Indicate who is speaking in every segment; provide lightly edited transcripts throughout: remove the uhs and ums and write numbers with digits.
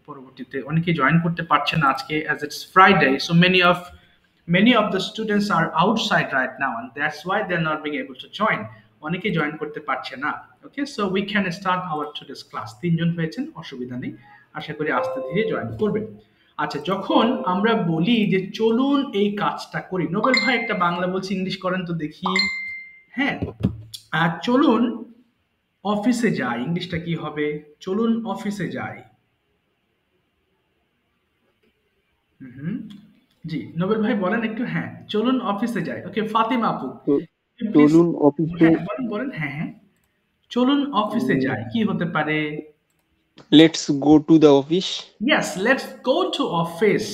Speaker 1: পরবর্তীতে অনেকেই জয়েন করতে পারছে না আজকে, as it's Friday, so many of the students are outside right now and that's why they're not being able to join. অনেকে join করতে পারছে না। Okay, so we can start our today's class. তিনজন হয়েছেন, অসুবিধা নেই, আশা করি আস্তে ধীরে জয়েন করবেন। আচ্ছা, যখন আমরা বলি যে চলুন এই কাজটা করি, নোবেল ভাই একটা বাংলা বলছি, ইংলিশ করেন তো দেখি। হ্যাঁ, চলুন অফিসে যাই, ইংলিশটা কি হবে? চলুন অফিসে যাই। হুম, জি নোবেল ভাই বলেন একটু। হ্যাঁ, চলুন অফিসে যাই। ওকে, ফাতিমা আপু
Speaker 2: তো
Speaker 1: প্লিজ।
Speaker 2: চলুন অফিসে।
Speaker 1: হ্যাঁ বলেন বলেন, হ্যাঁ হ্যাঁ, চলুন অফিসে যাই কি হতে পারে?
Speaker 2: Let's go to the office.
Speaker 1: Yes, let's go to office.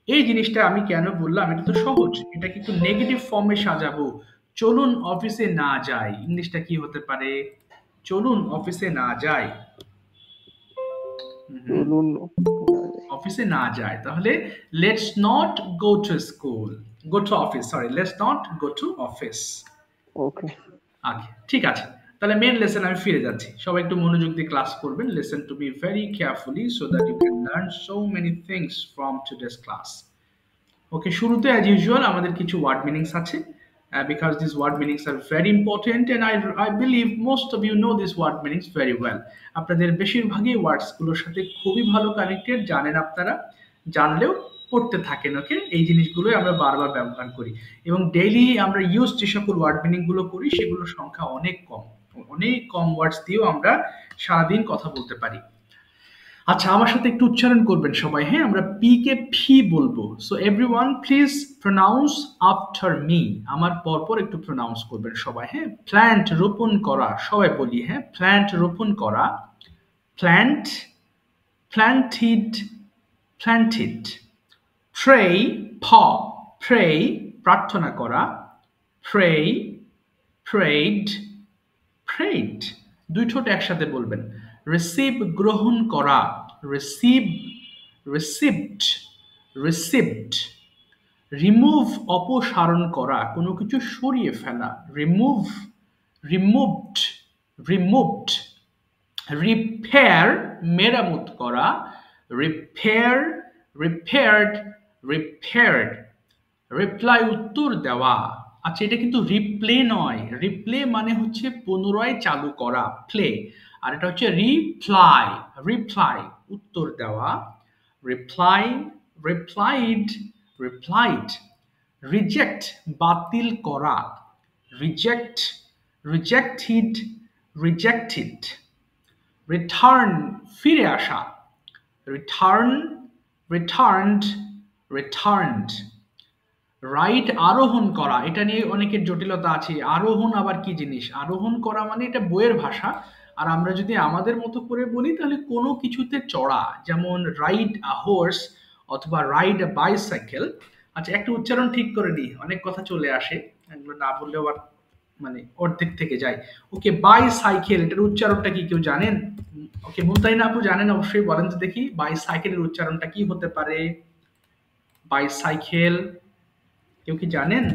Speaker 1: এই জিনিসটা আমি কেন বললাম, এটা তো সহজ, এটাকে একটু নেগেটিভ ফর্মে সাজাবো। চলুন অফিসে না যাই, ইংলিশটা কি হতে পারে? চলুন অফিসে না যাই। হুম,
Speaker 2: চলুন
Speaker 1: অফিসে না যায়, তাহলে let's not go to school, go to office, sorry, let's not go to office.
Speaker 2: Okay.
Speaker 1: আগে ঠিক আছে, তাহলে মেন লেসন আমি ফিরে যাচ্ছি। সবাই একটু মনোযোগ দিয়ে ক্লাস করবেন, listen to me very carefully so that you can learn so many things from today's class. Okay, শুরুতে অ্যাজ ইউজুয়াল আমাদের কিছু ওয়ার্ড মিনিংস আছে, because this word meanings are very important and I believe most of you know this word meanings very well. আপনাদের বেশিরভাগই ওয়ার্ডসগুলোর সাথে খুবই ভালো connected, জানেন আপনারা, জানলেও পড়তে থাকেন। ওকে, এই জিনিসগুলোই আমরা বারবার ব্যবহার করি এবং ডেইলি আমরা ইউজ যে সকল ওয়ার্ড মিনিংগুলো করি সেগুলোর সংখ্যা অনেক কম, অনেক কম ওয়ার্ডস দিয়েও আমরা সারাদিন কথা বলতে পারি। আচ্ছা, আমার সাথে একটু উচ্চারণ করবেন সবাই। হ্যাঁ, আমরা পি কে ফি বলবো। So everyone please pronounce after me, আমার পরপর একটু প্রনাউন্স করবেন সবাই। হ্যাঁ, প্ল্যান্ট রোপণ করা, সবাই বলি। হ্যাঁ, প্ল্যান্ট রোপণ করা, প্ল্যান্ট, প্ল্যান্টেড, প্ল্যান্টেড। প্রে, প, প্রে প্রার্থনা করা, প্রে, প্রেড, প্রেড। দুই ঠোঁট একসাথে বলবেন। রিসিভ গ্রহণ করা, রিসিভ, রিসিভড, রিসিভড। রিমুভ অপসারণ করা, কোনো কিছু সরিয়ে ফেলা, রিমুভ, রিমুভড, রিমুভড। রিপেয়ার মেরামত করা, রিপেয়ার, রিপেয়ার্ড, রিপেয়ার্ড। রিপ্লাই উত্তর দেওয়া। আচ্ছা, এটা কিন্তু রিপ্লে নয়, রিপ্লে মানে হচ্ছে পুনরায় চালু করা, প্লে, আর এটা হচ্ছে রিপ্লাই, রিপ্লাই উত্তর দেওয়া, রিপ্লাই, রিপ্লাইড, রিপ্লাইড। রিজেক্ট বাতিল করা, রিজেক্ট, রিজেক্টেড, রিজেক্টেড। রিটার্ন ফিরে আসা, রিটার্ন, রিটার্নড, রিটার্নড। রাইট আরোহণ করা, এটা নিয়ে অনেকের জটিলতা আছে, আরোহণ আবার কি জিনিস? আরোহণ করা মানে এটা বইয়ের ভাষা, আর আমরা যদি আমাদের মতো করে বলি তাহলে কোনো কিছুতে চড়া, যেমন রাইড আ হোর্স অথবা রাইড আ বাইসাইকেল। আচ্ছা, একটু উচ্চারণ ঠিক করে নিই, অনেক কথা চলে আসে, এগুলো না বললেও আবার মানে অর্ধেক থেকে যায়। ওকে, বাইসাইকেল, এটার উচ্চারণটা কি কেউ জানেন? ওকে, মুমতাহিনা আপু জানেন অবশ্যই, বলেন তো দেখি বাইসাইকেলের উচ্চারণটা কি হতে পারে? বাইসাইকেল কেউ কি জানেন?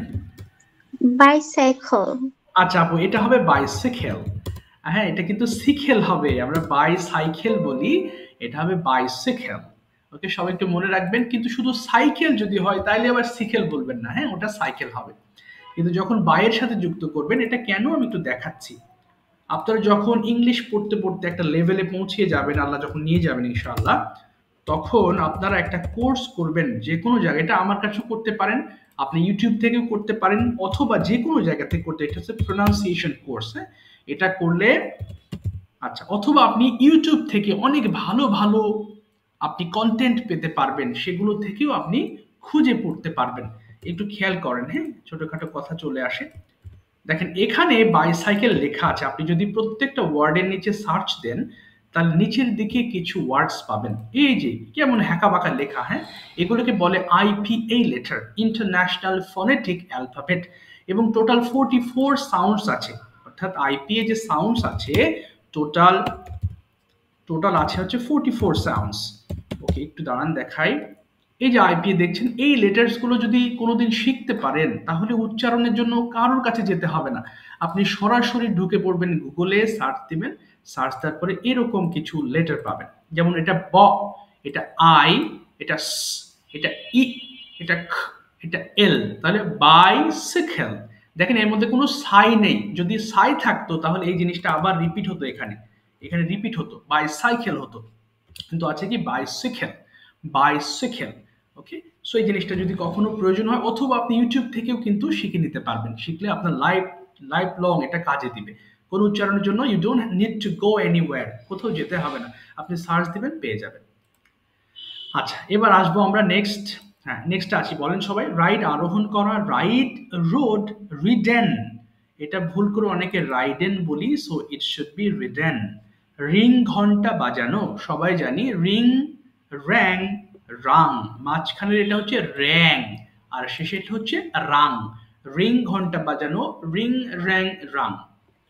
Speaker 3: বাইসাইকেল।
Speaker 1: আচ্ছা আপু, এটা হবে বাইসাইকেল। হ্যাঁ, এটা কিন্তু সিকেল হবে, আমরা বাইসাইকেল বলি, এটা হবে বাইসাইকেল। ওকে, সবাই একটু মনে রাখবেন, কিন্তু শুধু সাইকেল যদি হয় তাহলে আবার সিকেল বলবেন না। হ্যাঁ, ওটা সাইকেল হবে, কিন্তু যখন বাইয়ের সাথে যুক্ত করবেন, এটা কেন আমি একটু দেখাচ্ছি। আপনারা যখন ইংলিশ পড়তে পড়তে একটা লেভেলে পৌঁছে যাবেন, আল্লাহ যখন নিয়ে যাবেন ইনশাআল্লাহ, তখন আপনারা একটা কোর্স করবেন যে কোনো জায়গায়, এটা আমার কাছেও করতে পারেন, আপনি ইউটিউব থেকেও করতে পারেন, অথবা যে কোনো জায়গা থেকে করতে, এটা হচ্ছে প্রোনাউন্সিয়েশন কোর্স। হ্যাঁ, এটা করলে, আচ্ছা, অথবা আপনি ইউটিউব থেকে অনেক ভালো ভালো আপনি কন্টেন্ট পেতে পারবেন, সেগুলো থেকেও আপনি খুঁজে পড়তে পারবেন। একটু খেয়াল করেন। হ্যাঁ, ছোটখাটো কথা চলে আসে। দেখেন, এখানে বাইসাইকেল লেখা আছে, আপনি যদি প্রত্যেকটা ওয়ার্ডের নিচে সার্চ দেন তাহলে নিচের দিকে কিছু ওয়ার্ডস পাবেন, এই যে কেমন হ্যাকা বাঁকা লেখা। হ্যাঁ, এগুলোকে বলে IPA letter, international phonetic alphabet, এবং টোটাল 44 সাউন্ডস আছে, অর্থাৎ আইপিএ যে সাউন্ডস আছে টোটাল, টোটাল আছে হচ্ছে 44 সাউন্ডস। ওকে, একটু দাঁড়ান দেখাই। এই যে আইপিএ দেখছেন, এই লেটার্স গুলো যদি কোনোদিন শিখতে পারেন তাহলে উচ্চারণের জন্য কারোর কাছে যেতে হবে না, আপনি সরাসরি ঢুকে পড়বেন গুগলে, সার্চ দিবেন, সার্চ তারপরে এরকম কিছু লেটার পাবেন। যেমন এটা ব, এটা আই, এটা স, এটা ই, এটা খ, এটা এল। তাহলে বাইসাইকেল। দেখেন এর মধ্যে কোনো সাই নেই। যদি সাই থাকতো তাহলে এই জিনিসটা আবার রিপিট হতো, এখানে এখানে রিপিট হতো, বাইসাইকেল হতো। কিন্তু আছে কি বাইসাইকেল, বাইসাইকেল। ওকে, সো এই জিনিসটা যদি কখনো প্রয়োজন হয়, অথবা আপনি ইউটিউব থেকেও কিন্তু শিখে নিতে পারবেন। শিখলে আপনার লাইফ লং এটা কাজে দিবে। কোন উচ্চারণের জন্য you don't need to go anywhere, কোথাও যেতে হবে না, আপনি সার্চ দিবেন পেয়ে যাবেন। আচ্ছা, এবার আসবো আমরা নেক্সট। হ্যাঁ, নেক্সট আসি, বলেন সবাই। রাইড আরোহণ করা, রাইড রোড রিডেন। এটা ভুল করে অনেকে রাইডেন বলি, so it should be ridden. Ring ঘন্টা বাজানো, সবাই জানি রিং, র্যাং, রাং। মাঝখানের এটা হচ্ছে র্যাং, আর শেষে এটা হচ্ছে রাং। রিং ঘন্টা বাজানো, ring rang rang.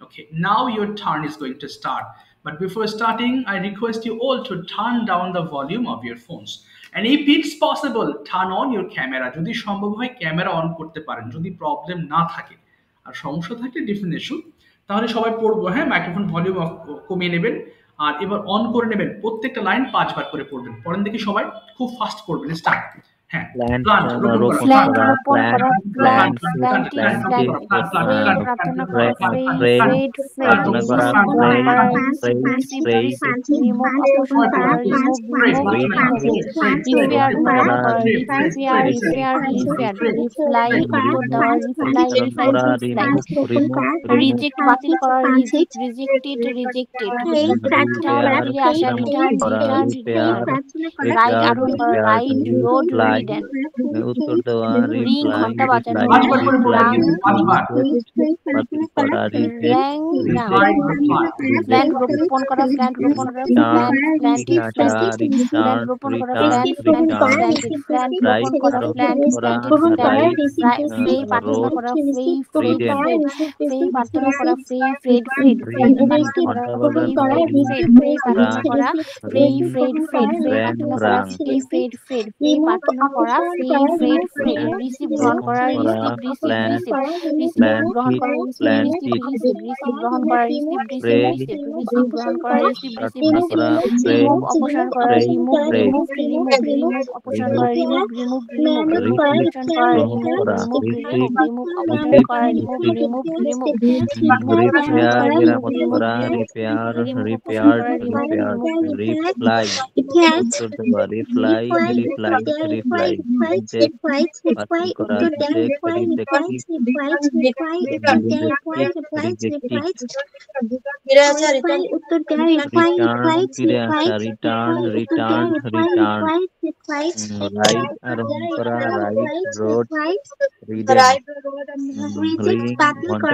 Speaker 1: Okay, now your turn is going to start. But before starting, I request you all to turn down the volume of your phones. And if it's possible, turn on your camera. যদি সম্ভব হয় camera on করতে পারেন, যদি problem না থাকে। আর সমস্যা থাকলে ডিফারেন্ট ইস্যু। তাহলে সবাই পড়বো, হ্যাঁ, মাইক্রোফোন ভলিউম কমিয়ে নেবেন। আর এবার অন করে নেবেন, প্রত্যেকটা লাইন 5 বার করে পড়বেন। পড়েন দেখি সবাই, খুব ফাস্ট পড়বেন। স্টার্ট। হ্যাঁ,
Speaker 2: প্ল্যান্ট
Speaker 1: প্লান্ট রোপণ করা,
Speaker 2: রোপণ করা,
Speaker 3: plant
Speaker 2: plant
Speaker 3: plant
Speaker 2: plant
Speaker 3: plant
Speaker 2: plant
Speaker 3: prayed প্রার্থনা করা,
Speaker 2: প্রেড প্রার্থনা করা,
Speaker 3: রিসিভ গ্রহণ
Speaker 2: প্রেড
Speaker 3: করা,
Speaker 2: প্রেড
Speaker 3: রিসিভ
Speaker 2: প্রেড
Speaker 3: রিমুভ অপসারণ করা, রিমুভ রিপেয়ার মেরামত করা, রিপেয়ার রিপ্লাই উত্তর দেওয়া, রিজেক্ট বাতিল করা, রিজেক্টেড রিটার্ন ফিরে আসা, রিটার্ন রাইড আরোহণ করা, রাইড রোড রিডেন,
Speaker 2: উত্তর দেওয়া,
Speaker 3: রিং ঘন্টা বাজানো, রাং র্যাং রাং, প্ল্যান্ট রোপণ করা, প্ল্যান্ট রোপণ করা, প্ল্যান্ট রোপণ করা, প্ল্যান্ট রোপণ করা, প্ল্যান্ট প্রার্থনা করা, ফ্রেড প্রার্থনা করা, ফ্রেড প্রার্থনা করা, প্রার্থনা করা, ফ্রেড প্রার্থনা করা, প্রার্থনা করা, রিসিভ গ্রহণ করা, রিসিভ গ্রহণ করা, রিসিভ গ্রহণ করা, রিসিভ গ্রহণ করা, রিসিভ রিমুভ অপসারণ করা, রিমুভ অপসারণ করা, রিমুভ অপসারণ করা, রিমুভ অপসারণ করা, রিমুভ
Speaker 2: রিপেয়ার মেরামত করা, রিপেয়ার রিপ্লাই উত্তর দেওয়া, রিপ্লাই রিজেক্ট বাতিল করা, রিটার্ন ফিরে আসা, রিটার্ন রাইড আরোহণ করা, রাইড রোড রিডেন, রিং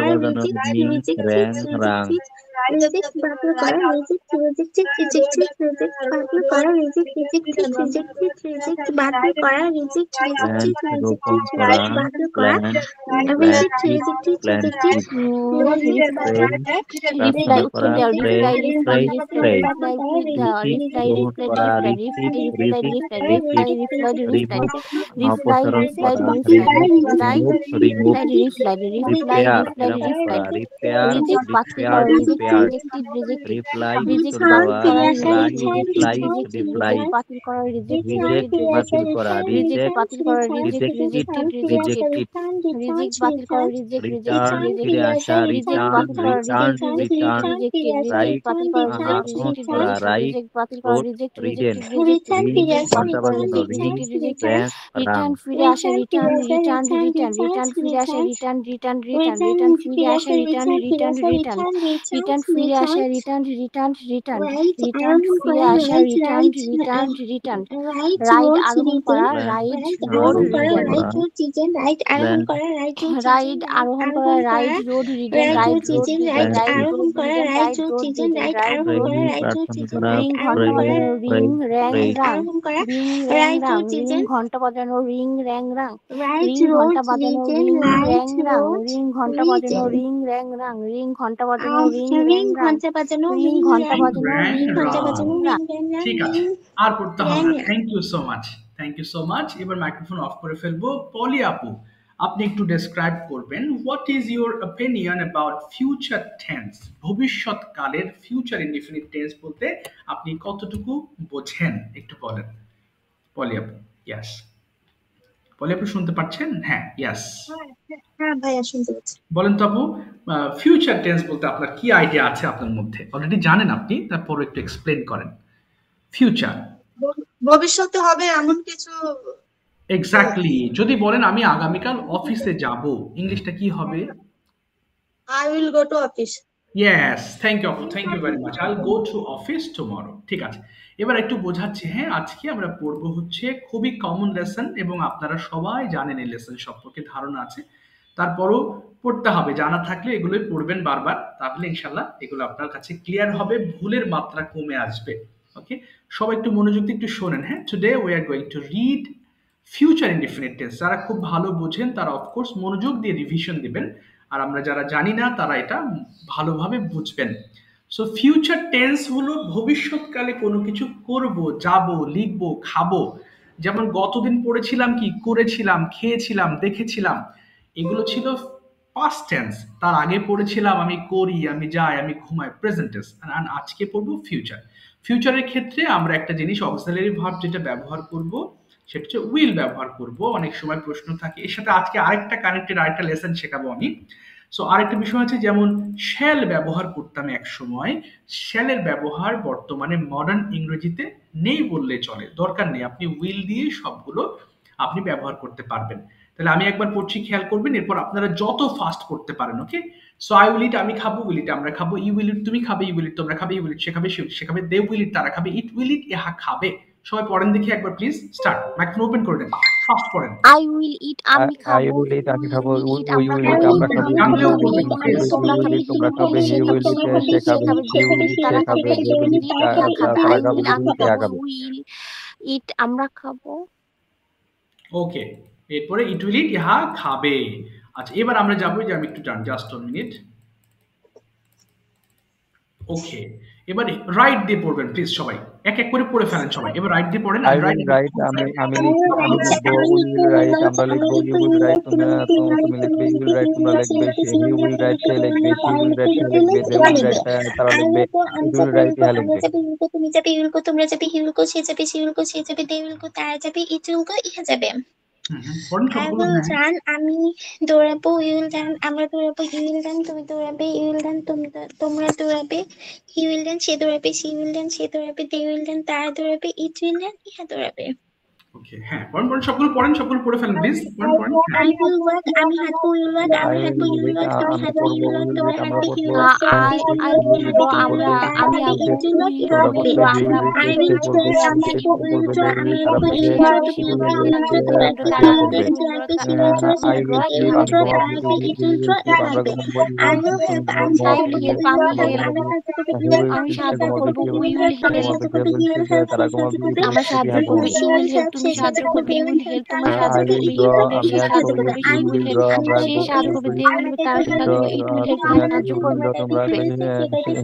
Speaker 2: ঘন্টা বাজানো, রিং র্যাং রাং, প্ল্যান্ট রোপণ করা, প্ল্যান্ট
Speaker 3: রিপ্লাই উত্তর
Speaker 2: করা,
Speaker 3: দেওয়া,
Speaker 2: রিপ্লাই
Speaker 3: রিটার্ন ফিরে আসা, রিটার্ন ফিরে আসা, রিটার্ন ফিরে আসা, রিটার্ন ফিরে আসা, রিটার্ন ফিরে আসা, রিটার্ন রাইড আরোহণ করা, রাইড রোড রিডেন, রাইড আরোহণ করা, রাইড রোড রিডেন, রাইড আরোহণ করা, রাইড রোড রিডেন, রিং ঘন্টা বাজানো, রিং র্যাং রাং, রিং ঘন্টা বাজানো, রিং র্যাং রাং, রিং ঘন্টা বাজানো, রিং র্যাং রাং, রিং ঘন্টা বাজানো, রিং র্যাং রাং, রিং ঘন্টা বাজানো, রিং ঘন্টা বাজানো,
Speaker 1: ঠিক আছে, আর পড়তে হবে না। Thank you so much. এবার মাইক্রোফোন অফ করে ফেলবো। পলি আপু, আপনি একটু ডেসক্রাইব করবেন what is your opinion about future tense, ভবিষ্যৎকালের ফিউচার ইনডিফিনিট টেন্স বলতে আপনি কতটুকু বোঝেন একটু বলেন। পলি আপু, ইয়াস। পলি আপু শুনতে পাচ্ছেন? হ্যাঁ, ইয়াস।
Speaker 4: হ্যাঁ ভাইয়া শুনতে পাচ্ছি।
Speaker 1: বলেন তো আপু, ফিউচার টেন্স বলতে আপনার কি আইডিয়া আছে আপনার মধ্যে? অলরেডি জানেন আপনি, তারপর একটু এক্সপ্লেন করেন। ফিউচার
Speaker 4: ভবিষ্যতে হবে এমন কিছু।
Speaker 1: এক্স্যাক্টলি। যদি বলেন আমি আগামীকাল অফিসে যাব, ইংলিশটা কি হবে?
Speaker 4: I will go to office.
Speaker 1: Yes, thank you আপু, thank you very much. I will go to office tomorrow. ঠিক আছে, এবার একটু বোঝাচ্ছি। হ্যাঁ, আজকে আমরা পড়বো হচ্ছে খুবই কমন লেসন এবং আপনারা সবাই জানেন এই লেসন সম্পর্কে ধারণা আছে, তারপরও পড়তে হবে। জানা থাকলে এগুলোই পড়বেন বারবার, তাহলে ইনশাল্লাহ এগুলো আপনার কাছে ক্লিয়ার হবে, ভুলের মাত্রা কমে আসবে। ওকে, সবাই একটু মনোযোগ দিয়ে একটু শোনেন। হ্যাঁ, today we are going to read future indefinite tense. যারা খুব ভালো বোঝেন তারা অফকোর্স মনোযোগ দিয়ে রিভিশন দিবেন, আর আমরা যারা জানি না তারা এটা ভালোভাবে বুঝবেন। সো ফিউচার টেন্স হলো ভবিষ্যৎকালে কোনো কিছু করব, যাব, লিখব, খাবো। যেমন গতদিন পড়েছিলাম কি, করেছিলাম, খেয়েছিলাম, দেখেছিলাম, এগুলো ছিল পাস্ট টেন্স। তার আগে পড়েছিলাম আমি করি, আমি যাই, আমি ঘুমাই, প্রেজেন্ট টেন্স। আর আজকে পড়বো ফিউচার। ফিউচারের ক্ষেত্রে আমরা একটা জিনিস অক্সিলারি ভার্ব যেটা ব্যবহার করব সেটা হচ্ছে উইল ব্যবহার করব। অনেক সময় প্রশ্ন থাকে, এর সাথে আজকে আরেকটা কানেক্টেড আরেকটা লেসন শেখাবো আমি। সো আরেকটা বিষয় আছে, যেমন শ্যাল ব্যবহার করতাম এক সময়, শ্যালের ব্যবহার বর্তমানে মডার্ন ইংরেজিতে নেই বললে চলে, দরকার নেই, আপনি উইল দিয়ে সবগুলো আপনি ব্যবহার করতে পারবেন। তাহলে আমি একবার পড়ছি, খেয়াল করবেন, এরপর আপনারা যত ফাস্ট পড়তে পারেন। ওকে, সো আই উইল ইট আমি খাবো, উইল ইট আমরা খাবো, ইউ উইল ইট তুমি খাবে, ইউ উইল ইট তোমরা খাবে, ইউ উইল ইট সে খাবে, সে খাবে, দে উইল ইট তারা খাবে, ইট উইল ইট ইহা খাবে। সবাই পড়েন দেখি একবার প্লিজ, স্টার্ট, মাইক্রোফোন ওপেন করে দেন, ফাস্ট পড়েন।
Speaker 3: আই উইল ইট আমি
Speaker 2: I
Speaker 3: খাবো,
Speaker 2: will eat, আমি খাবো,
Speaker 3: উই উইল ইট
Speaker 2: we
Speaker 3: আমরা
Speaker 2: will
Speaker 3: খাবো,
Speaker 2: eat, আমরা খাবো,
Speaker 3: তোমরা
Speaker 1: জানলেও
Speaker 3: খাবে,
Speaker 1: বলবেন
Speaker 3: ইউ
Speaker 1: প্লিজ।
Speaker 3: তোমরা খাবে,
Speaker 2: you will eat,
Speaker 3: হি
Speaker 2: তোমরা
Speaker 3: উইল
Speaker 2: খাবে,
Speaker 3: সে
Speaker 2: he will
Speaker 3: খাবে,
Speaker 2: eat,
Speaker 3: সে
Speaker 2: সে
Speaker 3: খাবে,
Speaker 2: খাবে,
Speaker 3: they
Speaker 2: she
Speaker 3: will
Speaker 2: will
Speaker 3: eat
Speaker 2: eat,
Speaker 3: তারা
Speaker 2: সে
Speaker 3: খাবে,
Speaker 2: খাবে,
Speaker 3: you
Speaker 2: they
Speaker 3: will
Speaker 2: will
Speaker 3: eat
Speaker 2: eat,
Speaker 3: তারা
Speaker 2: তারা
Speaker 3: খাবে,
Speaker 2: খাবে,
Speaker 3: we
Speaker 2: they will
Speaker 3: will
Speaker 2: eat,
Speaker 3: eat আমরা খাবো।
Speaker 1: ওকে, এরপরে ইট উইল ইট ইহা খাবে। আচ্ছা, এবার আমরা যাবো, যে আমি একটু টান, জাস্ট 1 মিনিট। ওকে, এবার রাইট দিয়ে পড়বেন প্লিজ, সবাই এক এক করে পড়ে ফেলেন সবাই। এবার রাইট দিয়ে পড়েন।
Speaker 2: I will write, আমি লিখবো, we will write, আমরা লিখবো, you will write, তুমি লিখবে, you will write, তোমরা লিখবে, he will write, সে লিখবে, she will write, সে লিখবে, they will write, তারা লিখবে, it will write, ইহা লিখবে।
Speaker 4: তুমি যাবে, ইউল গো তোমরা যাবে, হি উইল গো সে যাবে, সি উইল গো সে যাবে, দে উইল গো তারা যাবে, ইট উইল গো ইহা যাবে।
Speaker 1: পড়েন
Speaker 4: I
Speaker 1: সবগুলো।
Speaker 4: will
Speaker 1: হ্যাঁ,
Speaker 4: run, আমি দৌড়াবো, you will run, আমরা দৌড়াবো, you will run, তুমি দৌড়াবে, you will run, তোমরা দৌড়াবে, he will run, সে দৌড়াবে, she will run, সে দৌড়াবে, they will run, তারা দৌড়াবে, it will run, ইহা দৌড়াবে।
Speaker 1: ওকে, হ্যাঁ, পড়েন পড়েন সবগুলো, পড়েন সবগুলো, পড়ে ফেলেন প্লিজ, পড়েন পড়েন।
Speaker 4: I will walk, আমি হাঁটবো, you will walk, আমরা
Speaker 2: I
Speaker 4: হাঁটবো, you will
Speaker 2: will
Speaker 4: walk, তুমি
Speaker 2: আমি
Speaker 4: হাঁটবে,
Speaker 2: পড়বো,
Speaker 4: you will
Speaker 2: we
Speaker 4: walk,
Speaker 2: will
Speaker 4: তোমরা
Speaker 2: eat, আমরা
Speaker 4: হাঁটবে, he
Speaker 2: পড়বো,
Speaker 4: will walk, সে
Speaker 3: আই
Speaker 4: হাঁটবে, you
Speaker 3: আই
Speaker 4: will walk,
Speaker 3: লিখবো,
Speaker 4: তুমি
Speaker 3: আমরা
Speaker 4: হাঁটবে, তারা
Speaker 3: আমি
Speaker 4: হাঁটবে,
Speaker 3: আঁকবো,
Speaker 4: it will walk,
Speaker 3: উই
Speaker 4: ইহা
Speaker 2: তোরা
Speaker 4: আঁকবে।
Speaker 2: পড়বে, he will eat,
Speaker 4: I
Speaker 2: say
Speaker 4: will
Speaker 2: পড়বে,
Speaker 4: play, আমি
Speaker 3: সে
Speaker 4: আঁকবো, you will
Speaker 2: পড়বে,
Speaker 4: draw,
Speaker 2: they will
Speaker 4: আমি
Speaker 2: eat, তারা
Speaker 4: আঁকবো, you
Speaker 2: পড়বে,
Speaker 4: will draw,
Speaker 3: say
Speaker 4: you will
Speaker 3: পড়বে,
Speaker 4: draw,
Speaker 3: ইউ
Speaker 4: তোমরা
Speaker 3: উইল
Speaker 4: draw,
Speaker 3: ড্র,
Speaker 2: সে
Speaker 3: তারা
Speaker 2: পড়বে।
Speaker 3: পড়বে,
Speaker 4: তুমি আঁকবে, she will draw,
Speaker 2: I
Speaker 4: তুমি
Speaker 2: will
Speaker 4: আঁকবে, you
Speaker 2: sleep,
Speaker 4: will
Speaker 2: আমি
Speaker 4: draw, তারা
Speaker 2: ঘুমাবো,
Speaker 4: আঁকবে, it will draw,
Speaker 2: sleep,
Speaker 4: ইহা
Speaker 2: আমরা
Speaker 4: আঁকবে।
Speaker 2: ঘুমাবো, you
Speaker 4: I
Speaker 2: will
Speaker 4: will
Speaker 2: sleep,
Speaker 4: help,
Speaker 2: তুমি
Speaker 4: আমি
Speaker 2: ঘুমাবো,
Speaker 4: সাহায্য
Speaker 3: আই
Speaker 4: করবো,
Speaker 3: will
Speaker 4: you will
Speaker 3: help,
Speaker 4: help,
Speaker 3: আমি
Speaker 4: আমরা
Speaker 3: হেল্প,
Speaker 4: সাহায্য করবো,
Speaker 2: he
Speaker 4: you will
Speaker 2: will
Speaker 4: help,
Speaker 3: আমি
Speaker 2: sleep,
Speaker 4: তুমি
Speaker 2: সে
Speaker 3: সাহায্য
Speaker 4: সাহায্য
Speaker 2: ঘুমাবে,
Speaker 3: করবো,
Speaker 4: করবে,
Speaker 2: he
Speaker 4: you
Speaker 3: we
Speaker 4: will
Speaker 3: will
Speaker 4: help,
Speaker 2: সে
Speaker 4: তুমি
Speaker 3: হেল্প,
Speaker 4: সাহায্য
Speaker 2: ঘুমাবে, they
Speaker 4: করবে,
Speaker 2: will
Speaker 4: you will
Speaker 2: sleep,
Speaker 4: help,
Speaker 2: তারা
Speaker 4: তুমি সাহায্য
Speaker 2: ঘুমাবে,
Speaker 4: করবে।
Speaker 2: he will
Speaker 3: আমরা
Speaker 2: sleep,
Speaker 3: সাহায্য
Speaker 2: ইহা
Speaker 3: করবে,
Speaker 2: ঘুমাবে।
Speaker 3: ইউ উইল হেল্প, তুমি
Speaker 4: সে
Speaker 3: সাহায্য
Speaker 4: সাহায্য
Speaker 3: করবে,
Speaker 4: করবে,
Speaker 3: you
Speaker 4: you
Speaker 3: will
Speaker 4: will
Speaker 3: help,
Speaker 4: help, তারা
Speaker 3: তোমার
Speaker 4: সাহায্য
Speaker 3: সাহায্য
Speaker 2: I
Speaker 4: করবে,
Speaker 2: will
Speaker 3: করবে,
Speaker 4: it
Speaker 3: you
Speaker 4: will
Speaker 2: draw,
Speaker 3: will
Speaker 4: help,
Speaker 3: help,
Speaker 4: সে
Speaker 2: আমি
Speaker 3: সে
Speaker 4: সাহায্য
Speaker 2: আঁকবো,
Speaker 3: সাহায্য
Speaker 4: করবে।
Speaker 3: করবে,
Speaker 4: I
Speaker 3: he
Speaker 2: you
Speaker 3: will
Speaker 2: will
Speaker 3: help,
Speaker 2: draw, আমরা
Speaker 3: সে
Speaker 2: আঁকবো,
Speaker 3: সাহায্য
Speaker 2: you
Speaker 3: করবে,
Speaker 2: will
Speaker 3: দে উইল তারা
Speaker 2: draw,
Speaker 3: সাহায্য করবে, ইট উইল হেল্প,
Speaker 2: তুমি
Speaker 3: তারা
Speaker 2: আঁকবে,
Speaker 3: সাহায্য
Speaker 2: you will
Speaker 3: করবে,
Speaker 2: draw, তোমরা আঁকবে,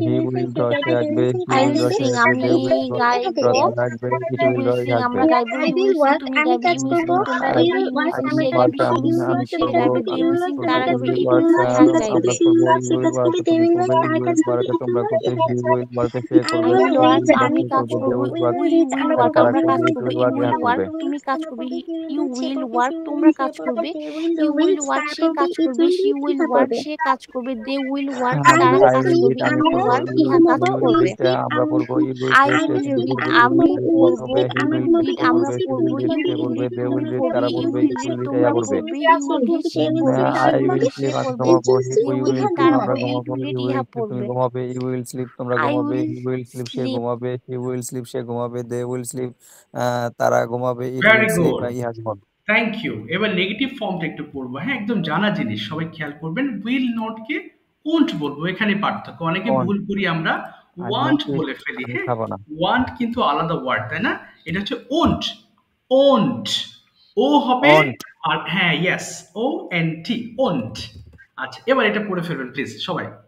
Speaker 2: he will draw, সে আঁকবে,
Speaker 3: I
Speaker 2: he will
Speaker 3: will
Speaker 2: draw, সে
Speaker 3: সিং,
Speaker 2: আঁকবে,
Speaker 3: আমি
Speaker 2: they will draw,
Speaker 3: গাইবো,
Speaker 2: তারা আঁকবে, it
Speaker 3: you
Speaker 2: will
Speaker 3: will
Speaker 2: draw,
Speaker 3: sing,
Speaker 2: ইহা
Speaker 3: আমরা
Speaker 2: আঁকবে।
Speaker 3: গাইবো,
Speaker 4: I
Speaker 3: you
Speaker 4: will
Speaker 3: will sing,
Speaker 4: work,
Speaker 3: তুমি
Speaker 4: আমি
Speaker 3: গাইবে,
Speaker 4: কাজ
Speaker 3: ইউ উইল সিং,
Speaker 4: করবো,
Speaker 3: তোমরা
Speaker 4: I
Speaker 3: গাইবে,
Speaker 4: will
Speaker 3: you will
Speaker 4: work,
Speaker 3: sing,
Speaker 4: আমি
Speaker 3: সে
Speaker 4: কাজ
Speaker 3: গাইবে,
Speaker 4: করবো,
Speaker 3: you
Speaker 4: you
Speaker 3: will
Speaker 4: will
Speaker 3: sing,
Speaker 4: work,
Speaker 3: সে
Speaker 4: তুমি কাজ
Speaker 3: গাইবে,
Speaker 4: করবে,
Speaker 3: they
Speaker 4: you
Speaker 3: will
Speaker 4: will
Speaker 3: sing,
Speaker 4: work,
Speaker 3: তারা
Speaker 4: তুমি কাজ
Speaker 3: গাইবে,
Speaker 4: করবে,
Speaker 3: it
Speaker 4: you
Speaker 3: will
Speaker 4: will
Speaker 3: sing,
Speaker 4: work,
Speaker 3: তারা
Speaker 4: আমি কাজ
Speaker 3: গাইবে।
Speaker 4: করবে, she will work, সে কাজ করবে, they will work, তারা কাজ করবে, it will work,
Speaker 2: করবে,
Speaker 4: ইহা কাজ
Speaker 2: he
Speaker 4: করবে।
Speaker 2: will work, সে
Speaker 4: I
Speaker 2: করবে,
Speaker 3: I
Speaker 4: will
Speaker 3: will
Speaker 2: you
Speaker 3: work,
Speaker 4: read,
Speaker 2: will
Speaker 3: আমি
Speaker 4: আমি
Speaker 2: সে
Speaker 3: কাজ
Speaker 4: কাজ
Speaker 2: করবে,
Speaker 4: করবো,
Speaker 3: করব,
Speaker 2: they will
Speaker 4: we
Speaker 2: work,
Speaker 4: will
Speaker 3: we
Speaker 4: read,
Speaker 3: will
Speaker 4: আমরা
Speaker 3: ওয়ার্ক,
Speaker 4: কাজ
Speaker 2: তারা
Speaker 3: আমরা
Speaker 4: করবো,
Speaker 3: কাজ
Speaker 2: করবে,
Speaker 4: we
Speaker 2: it
Speaker 3: করব,
Speaker 2: will
Speaker 3: ইউ
Speaker 2: work,
Speaker 3: উইল
Speaker 2: ইহা
Speaker 4: will
Speaker 3: ওয়ার্ক,
Speaker 2: করবে।
Speaker 4: read,
Speaker 3: তুমি কাজ
Speaker 4: কাজ
Speaker 3: করবে,
Speaker 4: করবে, they will
Speaker 3: ইউ
Speaker 4: read, সে
Speaker 3: উইল
Speaker 4: করবে,
Speaker 3: ওয়ার্ক,
Speaker 4: she will
Speaker 3: তোমরা
Speaker 4: read, সে
Speaker 3: কাজ
Speaker 4: করবে,
Speaker 3: করবে,
Speaker 4: they will
Speaker 3: you
Speaker 4: do
Speaker 3: will
Speaker 4: it,
Speaker 3: work,
Speaker 4: তারা
Speaker 3: সে
Speaker 4: করবে,
Speaker 3: কাজ
Speaker 4: it
Speaker 3: করবে,
Speaker 4: will
Speaker 3: শি
Speaker 4: read,
Speaker 3: উইল
Speaker 4: ইহা
Speaker 3: ওয়ার্ক,
Speaker 4: করবে।
Speaker 3: সে কাজ করবে, দে উইল ওয়ার্ক,
Speaker 4: I
Speaker 3: তারা
Speaker 4: will
Speaker 2: I
Speaker 3: কাজ
Speaker 2: will
Speaker 4: sleep,
Speaker 2: read,
Speaker 3: করবে,
Speaker 2: আমি
Speaker 3: ইউ উইল
Speaker 2: পড়বো,
Speaker 3: ওয়ার্ক,
Speaker 2: you
Speaker 3: ইহা
Speaker 2: will
Speaker 3: কাজ
Speaker 2: you will
Speaker 3: করবে।
Speaker 2: read, আমরা পড়বো, you will
Speaker 3: আই
Speaker 2: sleep, সে
Speaker 3: উইল রিড,
Speaker 2: পড়বে, you
Speaker 3: আমি
Speaker 2: will read, তোমরা
Speaker 3: পড়বো,
Speaker 2: পড়বে, he
Speaker 3: you
Speaker 2: will
Speaker 3: will
Speaker 2: sleep,
Speaker 3: read,
Speaker 2: সে
Speaker 3: আমরা
Speaker 2: পড়বে, she
Speaker 3: পড়বো,
Speaker 2: will read,
Speaker 3: ইউ
Speaker 2: সে
Speaker 3: উইল
Speaker 2: পড়বে,
Speaker 3: রিড,
Speaker 2: they
Speaker 3: তুমি
Speaker 2: will read,
Speaker 3: পড়বে,
Speaker 2: তারা
Speaker 3: ইউ
Speaker 2: পড়বে,
Speaker 3: will
Speaker 2: it will
Speaker 3: read,
Speaker 2: read,
Speaker 3: তোমরা
Speaker 2: ইহা করবে।
Speaker 3: পড়বে, ইউ উইল রিড, সে পড়বে, she
Speaker 2: I
Speaker 3: will
Speaker 2: will
Speaker 3: read, সে
Speaker 2: sleep, আমি
Speaker 3: পড়বে,
Speaker 2: ঘুমাবো,
Speaker 3: you
Speaker 2: you
Speaker 3: will
Speaker 2: will
Speaker 3: read,
Speaker 2: sleep,
Speaker 3: তারা
Speaker 2: আমরা
Speaker 3: পড়বে, ইট
Speaker 2: ঘুমাবো,
Speaker 3: উইল রিড,
Speaker 2: you will
Speaker 3: ইহা
Speaker 2: sleep, তুমি
Speaker 3: পড়বে।
Speaker 2: ঘুমাবে, you will sleep, তোমরা
Speaker 3: আই
Speaker 2: ঘুমাবে,
Speaker 3: উইল
Speaker 2: he will sleep, সে
Speaker 3: স্লিপ,
Speaker 2: ঘুমাবে, he will sleep, সে ঘুমাবে, they will sleep, তারা ঘুমাবে, it will
Speaker 1: very
Speaker 2: sleep,
Speaker 1: good,
Speaker 2: ইহা ঘুমাবে।
Speaker 1: Thank you. এবার নেগেটিভ ফর্মটা একটু পড়বো। হ্যাঁ, একদম জানা জিনিস, সবাই খেয়াল করবেন। উইল নট কে ওন্ট বলবো, এখানে পার্থক্য। অনেকে
Speaker 2: On,
Speaker 1: ভুল করি আমরা,
Speaker 2: I
Speaker 1: ওয়ান্ট
Speaker 2: like it,
Speaker 1: বলে ফেলি।
Speaker 2: আমি
Speaker 1: হ্যাঁ,
Speaker 2: খাবো না।
Speaker 1: ওয়ান্ট কিন্তু আলাদা ওয়ার্ড, তাই না? এটা হচ্ছে ওন্ট, ওন্ট, ও হবে,
Speaker 2: On,
Speaker 1: আর হ্যাঁ, yes, O N T, won't. আচ্ছা, এবার এটা পড়ে ফেলবেন প্লিজ সবাই।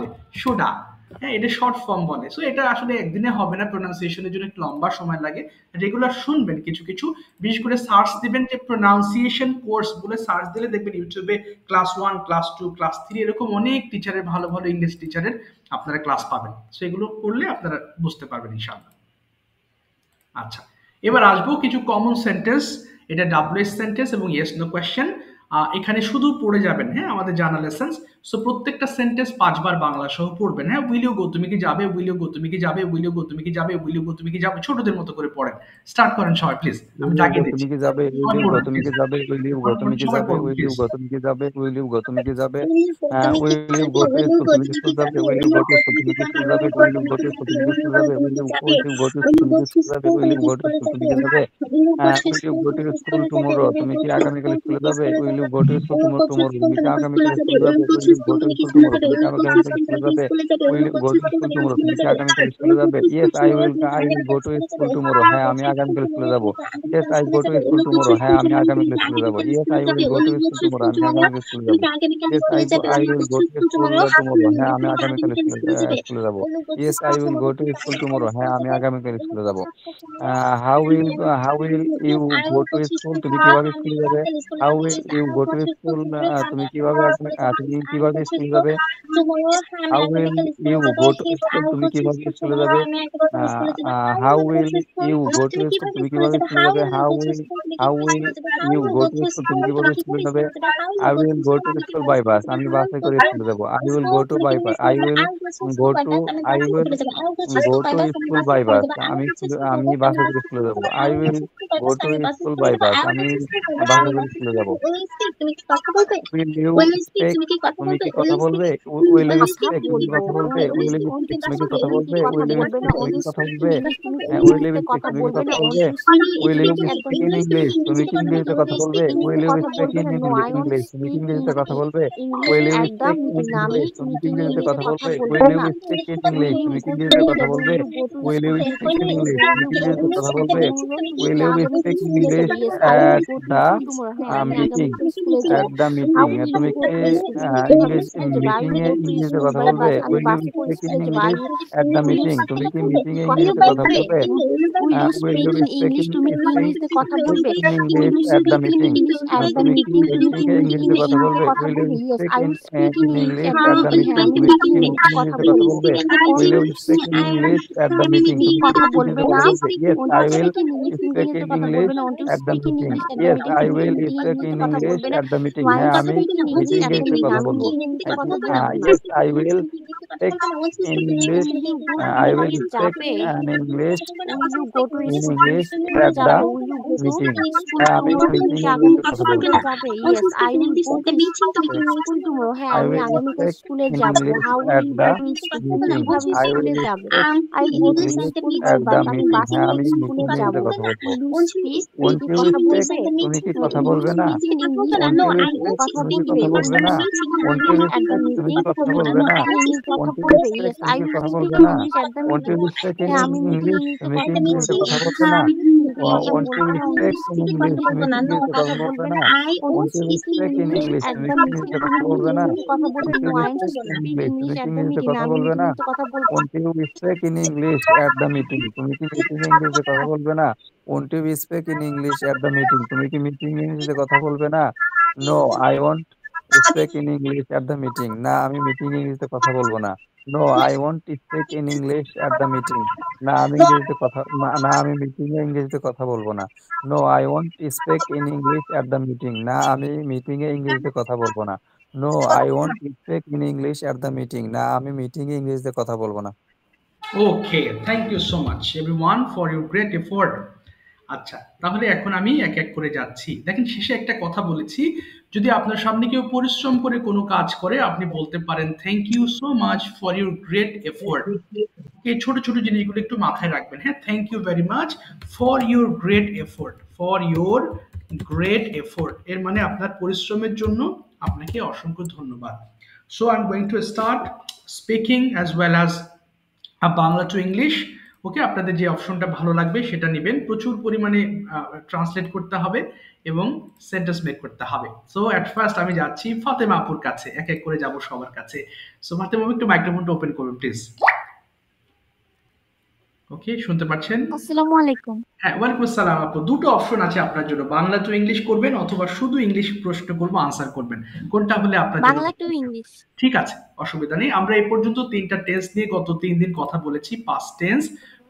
Speaker 1: বলে সোডা, হ্যাঁ এটা শর্ট ফর্ম বলে। সো এটা আসলে একদিনে হবে না, প্রোনাউন্সিয়েশনের জন্য একটু লম্বা সময় লাগে। রেগুলার শুনবেন কিছু কিছু, বিশেষ করে সার্চ দিবেন যে প্রোনাউন্সিয়েশন কোর্স বলে সার্চ দিলে দেখবেন ইউটিউবে ক্লাস 1 ক্লাস 2 ক্লাস 3 এরকম অনেক টিচারের, ভালো ভালো ইংলিশ টিচারের আপনারা ক্লাস পাবেন। সো এগুলো করলে আপনারা বুঝতে পারবেন ইনশাআল্লাহ। আচ্ছা, এবার আসবো কিছু কমন সেন্টেন্স। এটা ডাব্লিউএস সেন্টেন্স এবং ইয়েস নো কোয়েশ্চেন। এখানে শুধু পড়ে যাবেন, হ্যাঁ আমাদের জানা লেসেন্স। সো প্রত্যেকটা সেন্টেন্স 5 বার বাংলা সহ পড়বেন। হ্যাঁ, উইল ইউ গো, তুমি কি যাবে, উইল ইউ গো, তুমি কি যাবে, উইল ইউ গো, তুমি কি যাবে, উইল ইউ গো, তুমি কি যাবে, ছোটদের মতো করে পড়েন। স্টার্ট করেন সবাই প্লিজ, আমি জাগিয়ে দিচ্ছি।
Speaker 2: তুমি কি যাবে, উইল
Speaker 1: সবাই
Speaker 2: ইউ গো,
Speaker 1: পড়ুন
Speaker 2: তুমি
Speaker 1: প্লিজ,
Speaker 2: কি যাবে, উইল ইউ গো, তুমি কি
Speaker 1: সবাই
Speaker 2: যাবে,
Speaker 1: পড়ুন
Speaker 2: উইল ইউ
Speaker 1: প্লিজ।
Speaker 2: গো, তুমি কি যাবে, উইল ইউ গো, তুমি কি যাবে,
Speaker 4: তুমি কি
Speaker 2: উইল ইউ গো টু
Speaker 4: যাবে,
Speaker 2: স্কুল, তুমি কি
Speaker 4: তুমি
Speaker 2: স্কুল
Speaker 4: কি
Speaker 2: যাবে,
Speaker 4: যাবে,
Speaker 2: will you go to school, তুমি কি স্কুল যাবে, will you go to school, তুমি কি স্কুল যাবে, will you go to school, তুমি কি স্কুল যাবে, will you go to school, তুমি কি যাবে, will you go to school tomorrow, তুমি কি আগামীকাল স্কুলে যাবে, will you go to school tomorrow, তুমি কি আগামীকাল স্কুলে যাবে, will will go to school tomorrow. তুমি কি আগামীকাল স্কুলে যাবে? Will you go to school tomorrow? তুমি কি আগামীকাল স্কুলে যাবে? Yes, I will go to school tomorrow. হ্যাঁ, আমি আগামীকাল স্কুলে যাব। Yes, I go to school tomorrow. হ্যাঁ, আমি আগামীকাল স্কুলে যাব। Yes, I will go to school tomorrow. আমি আগামীকাল স্কুলে যাব। Yes, I will go to school tomorrow. হ্যাঁ, আমি আগামীকাল স্কুলে যাব। Yes, I will go to school tomorrow. হ্যাঁ, আমি আগামীকাল স্কুলে যাব। How will you go to school? তুমি কিভাবে স্কুলে যাবে? How will you go to school? তুমি কিভাবে স্কুলে যাবে? How will you go to school? তুমি কিভাবে স্কুলে যাবে? How will you go to school? তুমি কিভাবে স্কুলে যাবে? How will you go to school? তুমি কিভাবে স্কুলে যাবে? I will go to school by bus. আমি বাসে করে স্কুলে যাব। I will go to by bus. I will go to school by bus. আমি বাসে করে স্কুলে যাব। I will go to school by bus. আমি বাসে করে স্কুলে যাব। Will you speak? তুমি কি কথা বলবে? Will you
Speaker 3: কথা
Speaker 2: speak? তুমি কি
Speaker 3: বলবো
Speaker 2: কথা বলবে? Will you
Speaker 3: on to
Speaker 2: speak? তুমি কি
Speaker 3: স্পিক
Speaker 2: কথা
Speaker 3: ইংলিশ
Speaker 2: বলবে?
Speaker 3: কথা
Speaker 2: Will you
Speaker 3: বলবে
Speaker 2: speak?
Speaker 3: না
Speaker 2: তুমি
Speaker 3: অন
Speaker 2: কি
Speaker 3: টু
Speaker 2: কথা
Speaker 3: স্পিক
Speaker 2: বলবে?
Speaker 3: ইংলিশ তুমি
Speaker 2: Will you
Speaker 3: ইংলিশে
Speaker 2: speak?
Speaker 3: কথা
Speaker 2: তুমি কি
Speaker 3: বলবে
Speaker 2: কথা
Speaker 3: না অন
Speaker 2: বলবে?
Speaker 3: To speak
Speaker 2: Will you
Speaker 3: English
Speaker 2: speak
Speaker 3: একদম
Speaker 2: in English? তুমি কি ইংরেজিতে কথা বলবে? Will you
Speaker 3: কথা
Speaker 2: speak
Speaker 3: বলবে
Speaker 2: in
Speaker 3: না নো আই ওন্ট
Speaker 2: English? তুমি কি
Speaker 3: স্পিক
Speaker 2: ইংরেজিতে কথা বলবে?
Speaker 3: English
Speaker 2: Will you
Speaker 3: at the
Speaker 2: speak in
Speaker 3: meeting না আমি
Speaker 2: English? তুমি কি
Speaker 3: মিটিং এ
Speaker 2: ইংরেজিতে কথা
Speaker 3: ইংলিশে কথা
Speaker 2: বলবে?
Speaker 3: বলবো
Speaker 2: Will
Speaker 3: না
Speaker 2: you speak in
Speaker 3: will
Speaker 2: English?
Speaker 3: You
Speaker 2: তুমি কি
Speaker 3: গো টু
Speaker 2: ইংরেজিতে কথা
Speaker 3: উইল
Speaker 2: বলবে?
Speaker 3: You go to
Speaker 2: Will you
Speaker 3: school
Speaker 2: speak in
Speaker 3: tomorrow
Speaker 2: English? তুমি কি
Speaker 3: উইল
Speaker 2: ইংরেজিতে
Speaker 3: ইউ
Speaker 2: কথা
Speaker 3: স্পিক
Speaker 2: বলবে?
Speaker 3: টুমরো তুমি
Speaker 2: Will
Speaker 3: কি
Speaker 2: you
Speaker 3: আগামীকাল
Speaker 2: speak in
Speaker 3: স্কুলে
Speaker 2: English
Speaker 3: যাবে yes I will
Speaker 2: at
Speaker 3: go to
Speaker 2: the
Speaker 3: school tomorrow হ্যাঁ আমি
Speaker 2: meeting?
Speaker 3: আগামীকাল স্কুলে যাব
Speaker 2: At the
Speaker 3: how
Speaker 2: meeting?
Speaker 3: Will you
Speaker 2: তুমি
Speaker 3: গো
Speaker 2: কি
Speaker 3: টু স্কুল তুমি কিভাবে স্কুলে যাবে আই
Speaker 2: মিটিং
Speaker 3: উইল
Speaker 2: এ
Speaker 3: গো টু
Speaker 2: ইংরেজিতে
Speaker 3: স্কুল
Speaker 2: কথা
Speaker 3: বাই
Speaker 2: বলবে?
Speaker 3: বাস আমি
Speaker 2: Will you
Speaker 3: বাসে করে
Speaker 2: speak in
Speaker 3: স্কুলে যাব I
Speaker 2: English at the
Speaker 3: will you
Speaker 2: meeting? তুমি
Speaker 3: স্পিক
Speaker 2: কি
Speaker 3: তুমি
Speaker 2: মিটিং
Speaker 3: কি
Speaker 2: এ
Speaker 3: কথা
Speaker 2: ইংরেজিতে কথা
Speaker 3: বলবে
Speaker 2: বলবে?
Speaker 3: Will you
Speaker 2: Will
Speaker 3: speak
Speaker 2: you
Speaker 3: in
Speaker 2: speak
Speaker 3: English তুমি কি ইংলিশে কথা বলবে
Speaker 2: English
Speaker 3: will you
Speaker 2: at the
Speaker 3: speak in
Speaker 2: meeting?
Speaker 3: English at the
Speaker 2: তুমি কি
Speaker 3: মিটিং তুমি কি
Speaker 2: মিটিং এ ইংরেজিতে কথা
Speaker 3: ইংলিশে
Speaker 2: বলবে?
Speaker 3: কথা
Speaker 2: Will
Speaker 3: বলবে
Speaker 2: you
Speaker 3: yes
Speaker 2: speak
Speaker 3: I will speak in
Speaker 2: in
Speaker 3: English
Speaker 2: English
Speaker 3: at the
Speaker 2: at the
Speaker 3: meeting হ্যাঁ
Speaker 2: meeting?
Speaker 3: আমি
Speaker 2: তুমি
Speaker 3: মিটিং
Speaker 2: কি
Speaker 3: এ
Speaker 2: মিটিং
Speaker 3: কথা
Speaker 2: ইংরেজিতে কথা
Speaker 3: বলবো
Speaker 2: বলবে?
Speaker 3: On
Speaker 2: Will you speak in English at the meeting? তুমি কি
Speaker 3: কথা
Speaker 2: মিটিং
Speaker 3: বলবে
Speaker 2: ইংরেজিতে
Speaker 3: না
Speaker 2: কথা বলবে? Yes,
Speaker 3: on to
Speaker 2: I will
Speaker 3: speak in English তুমি
Speaker 2: speak
Speaker 3: ইংলিশে
Speaker 2: in
Speaker 3: কথা বলবে
Speaker 2: English
Speaker 3: না on to
Speaker 2: at the
Speaker 3: speak in
Speaker 2: meeting.
Speaker 3: English at the
Speaker 2: Yes,
Speaker 3: meeting
Speaker 2: I
Speaker 3: তুমি কি
Speaker 2: will
Speaker 3: মিটিং এ
Speaker 2: speak
Speaker 3: ইংলিশে
Speaker 2: in
Speaker 3: কথা
Speaker 2: English
Speaker 3: বলবে না
Speaker 2: at the meeting.
Speaker 3: ওয়ান
Speaker 2: হ্যাঁ,
Speaker 3: টু
Speaker 2: আমি
Speaker 3: speak in English
Speaker 2: meeting
Speaker 3: at
Speaker 2: a
Speaker 3: the
Speaker 2: essay
Speaker 3: meeting
Speaker 2: কথা
Speaker 3: আমি
Speaker 2: বলবো।
Speaker 3: কি হিন্দিতে কথা বলবো না
Speaker 2: Yes, I will speak in English.
Speaker 3: Will you go
Speaker 2: I
Speaker 3: তুমি
Speaker 2: will
Speaker 3: কি
Speaker 2: speak
Speaker 3: যাবে
Speaker 2: in English
Speaker 3: will you go to
Speaker 2: in
Speaker 3: তুমি
Speaker 2: English
Speaker 3: স্কুলে
Speaker 2: at the
Speaker 3: যাবে will you go to
Speaker 2: meeting.
Speaker 3: School
Speaker 2: হ্যাঁ, আমি
Speaker 3: টুমরো তুমি
Speaker 2: মিটিং
Speaker 3: কি
Speaker 2: এ ইংরেজিতে
Speaker 3: আগামীকাল
Speaker 2: কথা
Speaker 3: স্কুলে
Speaker 2: বলবো।
Speaker 3: যাবে yes I will go to school tomorrow হ্যাঁ
Speaker 2: I
Speaker 3: আমি
Speaker 2: will
Speaker 3: আগামীকাল
Speaker 2: speak
Speaker 3: স্কুলে
Speaker 2: in
Speaker 3: যাব
Speaker 2: English
Speaker 3: how will
Speaker 2: at
Speaker 3: you go
Speaker 2: the
Speaker 3: to school তুমি
Speaker 2: meeting.
Speaker 3: কিভাবে
Speaker 2: I
Speaker 3: স্কুলে
Speaker 2: will
Speaker 3: যাবে
Speaker 2: speak
Speaker 3: I
Speaker 2: in
Speaker 3: go to
Speaker 2: English
Speaker 3: school by
Speaker 2: at the
Speaker 3: bus আমি
Speaker 2: meeting.
Speaker 3: বাসে
Speaker 2: হ্যাঁ,
Speaker 3: করে
Speaker 2: আমি
Speaker 3: স্কুলে
Speaker 2: মিটিং এ
Speaker 3: যাব
Speaker 2: ইংরেজিতে কথা বলবো।
Speaker 3: উইল ইউ স্পিক তুমি
Speaker 2: Won't
Speaker 3: কি
Speaker 2: you
Speaker 3: কথা
Speaker 2: speak?
Speaker 3: বলবে
Speaker 2: তুমি কি কথা
Speaker 3: উইল ইউ
Speaker 2: বলবে না?
Speaker 3: Speak in English
Speaker 2: Won't you
Speaker 3: কথা
Speaker 2: speak? তুমি কি
Speaker 3: বলবে
Speaker 2: কথা
Speaker 3: উইল
Speaker 2: বলবে
Speaker 3: ইউ
Speaker 2: না?
Speaker 3: Speak in
Speaker 2: Won't
Speaker 3: English
Speaker 2: you
Speaker 3: at the
Speaker 2: speak? তুমি
Speaker 3: মিটিং
Speaker 2: কি কথা
Speaker 3: তুমি
Speaker 2: বলবে না?
Speaker 3: কি ইংলিশ কথা
Speaker 2: Won't you
Speaker 3: বলবে
Speaker 2: speak?
Speaker 3: ইয়েস
Speaker 2: তুমি
Speaker 3: আই
Speaker 2: কি
Speaker 3: উইল
Speaker 2: কথা
Speaker 3: স্পিক
Speaker 2: বলবে
Speaker 3: ইন
Speaker 2: না?
Speaker 3: English at the
Speaker 2: Won't
Speaker 3: meeting
Speaker 2: you speak in
Speaker 3: হ্যাঁ আমি মিটিং
Speaker 2: English?
Speaker 3: ইংলিশে
Speaker 2: তুমি কি
Speaker 3: কথা
Speaker 2: ইংরেজিতে
Speaker 3: বলবো
Speaker 2: কথা বলবে
Speaker 3: হ্যাঁ
Speaker 2: না?
Speaker 3: আমি ইংলিশে কথা
Speaker 2: Won't
Speaker 3: বলবো
Speaker 2: you
Speaker 3: হ্যাঁ on to
Speaker 2: speak in
Speaker 3: speak
Speaker 2: English?
Speaker 3: English
Speaker 2: তুমি কি ইংরেজিতে
Speaker 3: কথা
Speaker 2: কথা
Speaker 3: বলবে
Speaker 2: বলবে
Speaker 3: না
Speaker 2: না?
Speaker 3: On two
Speaker 2: Won't you
Speaker 3: speak in
Speaker 2: speak in
Speaker 3: English
Speaker 2: English?
Speaker 3: At
Speaker 2: তুমি
Speaker 3: দ্য
Speaker 2: কি
Speaker 3: মিটিং
Speaker 2: ইংরেজিতে
Speaker 3: তুমি
Speaker 2: কথা
Speaker 3: কি
Speaker 2: বলবে না?
Speaker 3: ইংলিশে কথা বলবে
Speaker 2: Won't
Speaker 3: no
Speaker 2: you
Speaker 3: I am two
Speaker 2: speak in
Speaker 3: speak
Speaker 2: English?
Speaker 3: English
Speaker 2: তুমি কি
Speaker 3: অ্যাট দ্য
Speaker 2: ইংরেজিতে
Speaker 3: মিটিং
Speaker 2: কথা
Speaker 3: আমি
Speaker 2: বলবে
Speaker 3: মিটিং
Speaker 2: না?
Speaker 3: এ কথা বলবো
Speaker 2: Won't you speak in English at the meeting? তুমি কি মিটিং এ ইংরেজিতে কথা বলবে না? Won't you speak in English at the meeting? তুমি কি মিটিং এ ইংরেজিতে কথা বলবে না? No, I won't speak in English at the meeting. না, আমি মিটিং এ ইংরেজিতে কথা বলবো না। No, I won't speak in English at the meeting. না, আমি মিটিং এ ইংরেজিতে কথা বলবো না। No, I won't speak in English at the meeting. না, আমি মিটিং এ ইংরেজিতে কথা বলবো না। No, I won't speak in English at the meeting. না, আমি মিটিং এ ইংরেজিতে কথা বলবো না।
Speaker 1: Okay, thank you so much everyone for your great effort. আচ্ছা, তাহলে এখন আমি এক এক করে যাচ্ছি। দেখেন শেষে একটা কথা বলেছি, যদি আপনার সামনে কেউ পরিশ্রম করে কোনো কাজ করে আপনি বলতে পারেন thank you so much for your great effort. এই ছোট ছোট জিনিসগুলো একটু মাথায় রাখবেন। হ্যাঁ, thank you very much for your great effort, for your great effort এর মানে আপনার পরিশ্রমের জন্য আপনাকে অসংখ্য ধন্যবাদ। So I am going to start speaking as well as Bangla to English. Okay, আপনাদের যে অপশনটা ভালো লাগবে সেটা নেবেন। প্রচুর পরিমাণে ট্রান্সলেট করতে হবে এবং সেন্টেন্স মেক করতে হবে। সো অ্যাট ফার্স্ট আমি যাচ্ছি ফাতেমা আপুর কাছে, এক এক করে যাব সবার কাছে। সো ফাতেমা আপু একটু মাইক্রোফোনটা ওপেন করুন প্লিজ। ওকে, শুনতে পাচ্ছেন?
Speaker 3: আসসালামু আলাইকুম
Speaker 1: হ্যাঁ, ওয়ালাইকুম আসসালাম আপু। দুটো অপশন আছে আপনার জন্য, বাংলা টু ইংলিশ করবেন অথবা শুধু ইংলিশ প্রশ্ন করবো আনসার করবেন, কোনটা হলে আপনার জন্য?
Speaker 3: Bangla to English.
Speaker 1: ঠিক আছে, অসুবিধা নেই। আমরা এই পর্যন্ত তিনটা টেন্স নিয়ে গত 3 দিন কথা বলেছি, পাস্ট টেন্স,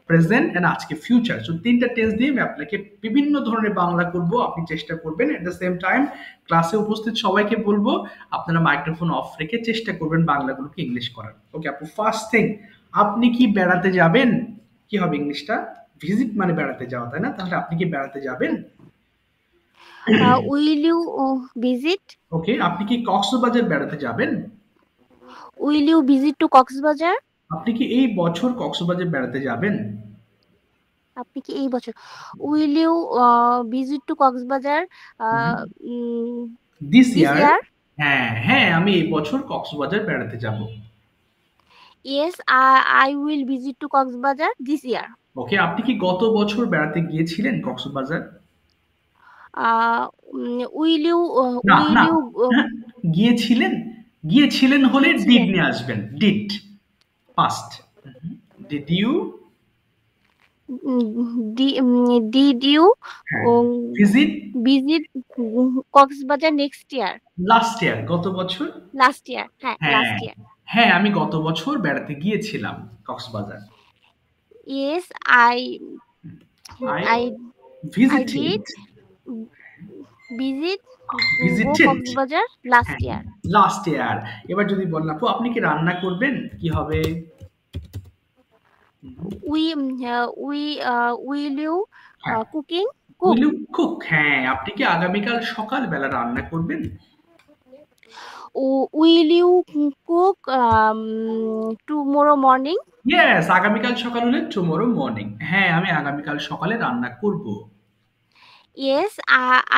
Speaker 1: প্রেজেন্ট এন্ড আজকে ফিউচার। সো তিনটা টেন্স দিয়ে আমি আপনাকে বিভিন্ন ধরনের বাংলা করব, আপনি চেষ্টা করবেন। এট দ্য সেম টাইম ক্লাসে উপস্থিত সবাইকে বলবো আপনারা মাইক্রোফোন অফ রেখে চেষ্টা করবেন বাংলাগুলোকে ইংলিশ করার। ওকে আপু, ফার্স্ট থিং, আপনি কি বেড়াতে যাবেন? কি হবে ইংলিশটা? ভিজিট মানে বেড়াতে যাওয়া, তাই না? তাহলে আপনি কি বেড়াতে যাবেন?
Speaker 3: Will you visit?
Speaker 1: ওকে, আপনি কি কক্সবাজার বেড়াতে যাবেন?
Speaker 3: Will you visit to Cox's Bazar?
Speaker 1: আপনি কি এই বছর কক্সবাজার বেড়াতে যাবেন?
Speaker 3: আপনি কি এই বছর will you visit to Cox's Bazar
Speaker 1: this
Speaker 3: this
Speaker 1: year?
Speaker 3: Year?
Speaker 1: হ্যাঁ, হ্যাঁ, আমি এই বছর কক্সবাজার বেড়াতে যাব।
Speaker 3: Yes, I will visit to Coxbazar this year.
Speaker 1: ওকে, আপনি কি গত বছর বেড়াতে গিয়েছিলেন কক্সবাজার?
Speaker 3: Will you
Speaker 1: না,
Speaker 3: will
Speaker 1: না।
Speaker 3: you
Speaker 1: হ্যাঁ, গিয়েছিলেন? গিয়েছিলেন হলে ডিড
Speaker 3: গিয়েছিলেন
Speaker 1: নিয়ে আসবেন। Did, past. Did you
Speaker 3: did you
Speaker 1: হ্যাঁ,
Speaker 3: um,
Speaker 1: visit
Speaker 3: visit Coxbazar next year?
Speaker 1: Last year, গত বছর?
Speaker 3: Last year, হ্যাঁ
Speaker 1: হ্যাঁ,
Speaker 3: last year.
Speaker 1: হ্যাঁ, আমি গত বছর বেড়াতে গিয়েছিলাম Cox's Bazar.
Speaker 3: Yes,
Speaker 1: I
Speaker 3: I
Speaker 1: visited,
Speaker 3: did visit go
Speaker 1: visited,
Speaker 3: Coxbazar last
Speaker 1: হ্যাঁ,
Speaker 3: year.
Speaker 1: লাস্ট ইয়ার। এবার যদি বলেন আপু আপনি কি রান্না করবেন? কি হবে?
Speaker 3: Will you
Speaker 1: হ্যাঁ,
Speaker 3: cooking
Speaker 1: will
Speaker 3: cook?
Speaker 1: you cook? হ্যাঁ, আপনি কি আগামীকাল সকালবেলা রান্না করবেন?
Speaker 3: Will you cook tomorrow morning?
Speaker 1: Yes, আগামীকাল সকাল হলে টুমরো মর্নিং। হ্যাঁ, আমি আগামীকাল সকালে রান্না করব।
Speaker 3: Yes,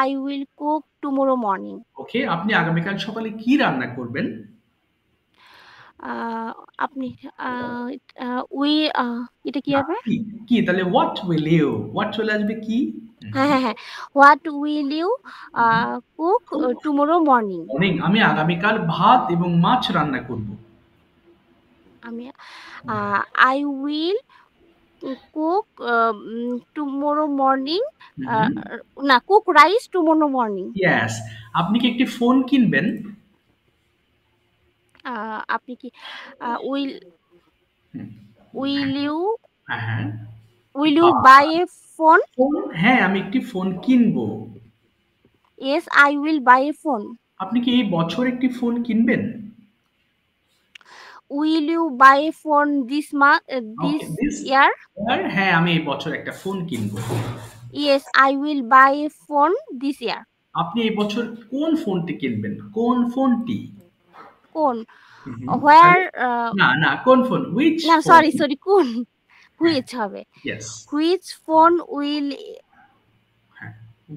Speaker 3: I will cook tomorrow morning.
Speaker 1: ওকে, আপনি আগামীকাল সকালে কি রান্না করবেন?
Speaker 3: আপনি এটা কি
Speaker 1: না,
Speaker 3: হবে?
Speaker 1: কি? কি তাহলে হোয়াট উইল ইউ? হোয়াট চলে আসবে কি?
Speaker 3: হ্যাঁ হ্যাঁ হ্যাঁ What will you cook tomorrow morning?
Speaker 1: Morning, আমি আগামীকাল ভাত এবং মাছ রান্না করব।
Speaker 3: আমি I will cook tomorrow morning. না cook rice tomorrow morning.
Speaker 1: Yes, আপনি কি একটি ফোন কিনবেন?
Speaker 3: আপনি কি will
Speaker 1: হুম,
Speaker 3: you
Speaker 1: হ্যাঁ,
Speaker 3: will you buy a phone?
Speaker 1: Phone, হ্যাঁ, আমি একটি ফোন কিনবো।
Speaker 3: Yes, I will buy a phone.
Speaker 1: আপনি কি এই বছর একটি ফোন কিনবেন?
Speaker 3: Will you buy a phone this month
Speaker 1: okay,
Speaker 3: this
Speaker 1: this
Speaker 3: year?
Speaker 1: ইয়ার, হ্যাঁ, আমি এই বছর একটা ফোন কিনবো।
Speaker 3: Yes, I will buy a phone this year.
Speaker 1: আপনি এই বছর কোন ফোনটি কিনবেন? কোন ফোনটি?
Speaker 3: কোন
Speaker 1: হুম,
Speaker 3: where
Speaker 1: না, না, কোন ফোন? হুইচ
Speaker 3: না
Speaker 1: ফোন?
Speaker 3: সরি কোন which হবে
Speaker 1: yes,
Speaker 3: which phone will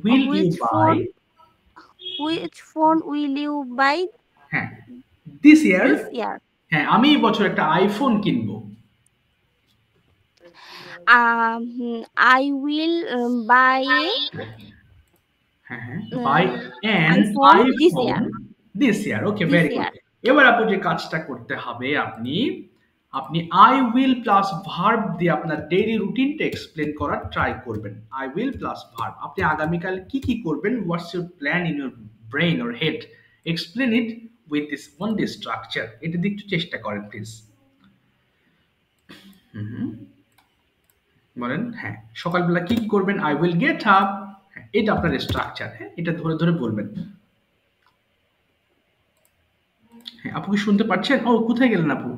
Speaker 1: will you
Speaker 3: which
Speaker 1: buy?
Speaker 3: phone will you buy
Speaker 1: হ্যাঁ, দিস ইয়ার।
Speaker 3: this year?
Speaker 1: হ্যাঁ, আমি এই বছর একটা আইফোন কিনবো।
Speaker 3: I will buy
Speaker 1: হ্যাঁ, হ্যাঁ, buy an
Speaker 3: iPhone this
Speaker 1: iPhone
Speaker 3: year.
Speaker 1: This year. Okay,
Speaker 3: This
Speaker 1: very good.
Speaker 3: year.
Speaker 1: এবার আপু যে কাজটা করতে হবে, আপনি আপনি আই উইল প্লাস ভার্ব দিয়ে আপনার ডেইলি রুটিনটা এক্সপ্লেন করার ট্রাই করবেন। I will plus verb. আপনি আগামীকাল কি কি করবেন? হোয়াটস your plan in your brain or head? Explain it with this on this structure. এটা দিয়ে একটু চেষ্টা করেন প্লিজ। বলেন হ্যাঁ, সকালবেলা কি কি করবেন? I will get up. এটা আপনার স্ট্রাকচার। হ্যাঁ, এটা ধরে ধরে বলবেন। হ্যাঁ, আপু কি শুনতে পাচ্ছেন? ও, কোথায় গেলেন আপু?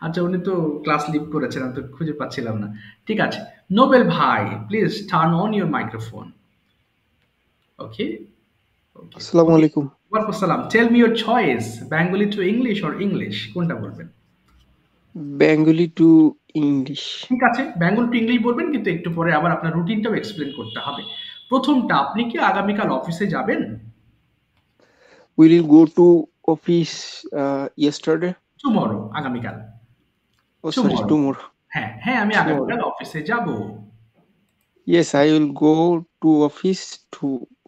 Speaker 1: আচ্ছা, উনি তো ক্লাস লিভ করেছেন, আমি তো খুঁজে পাচ্ছিলাম না। ঠিক আছে, নোবেল ভাই, please turn on your microphone. Okay, okay,
Speaker 5: আসসালামু আলাইকুম।
Speaker 1: ওয়ালাইকুম আসসালাম। Tell me your choice, Bengali to English or English, কোনটা বলবেন?
Speaker 5: Bengali to English.
Speaker 1: ঠিক আছে, বেঙ্গল টু ইংলিশ বলবেন, কিন্তু একটু পরে আবার আপনার রুটিনটাও এক্সপ্লেন করতে হবে। প্রথমটা, আপনি কি আগামীকাল অফিসে যাবেন?
Speaker 5: Will you go to office yesterday?
Speaker 1: Tomorrow, আগামীকাল।
Speaker 5: Oh sorry, tomorrow.
Speaker 1: হ্যাঁ, হ্যাঁ, আমি আগামীকাল অফিসে যাব।
Speaker 5: Yes, I will go to office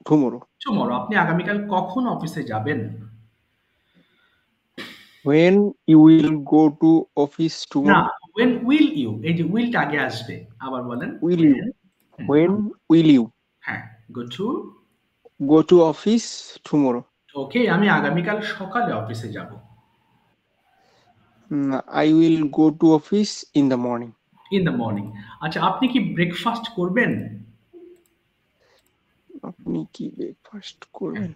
Speaker 5: tomorrow.
Speaker 1: Tomorrow, আপনি আগামীকাল কখন অফিসে যাবেন?
Speaker 5: When you will go to office
Speaker 1: না,
Speaker 5: tomorrow?
Speaker 1: when will you, এই যে উইলটা আগে আসবে, আবার বলেন।
Speaker 5: Will you? When will you
Speaker 1: হ্যাঁ, go to।
Speaker 5: go to office tomorrow?
Speaker 1: ওকে, আমি আগামীকাল সকালে অফিসে যাব।
Speaker 5: I will go to office in the morning.
Speaker 1: In the morning. আচ্ছা, আপনি কি ব্রেকফাস্ট করবেন?
Speaker 5: আপনি কি ব্রেকফাস্ট করবেন?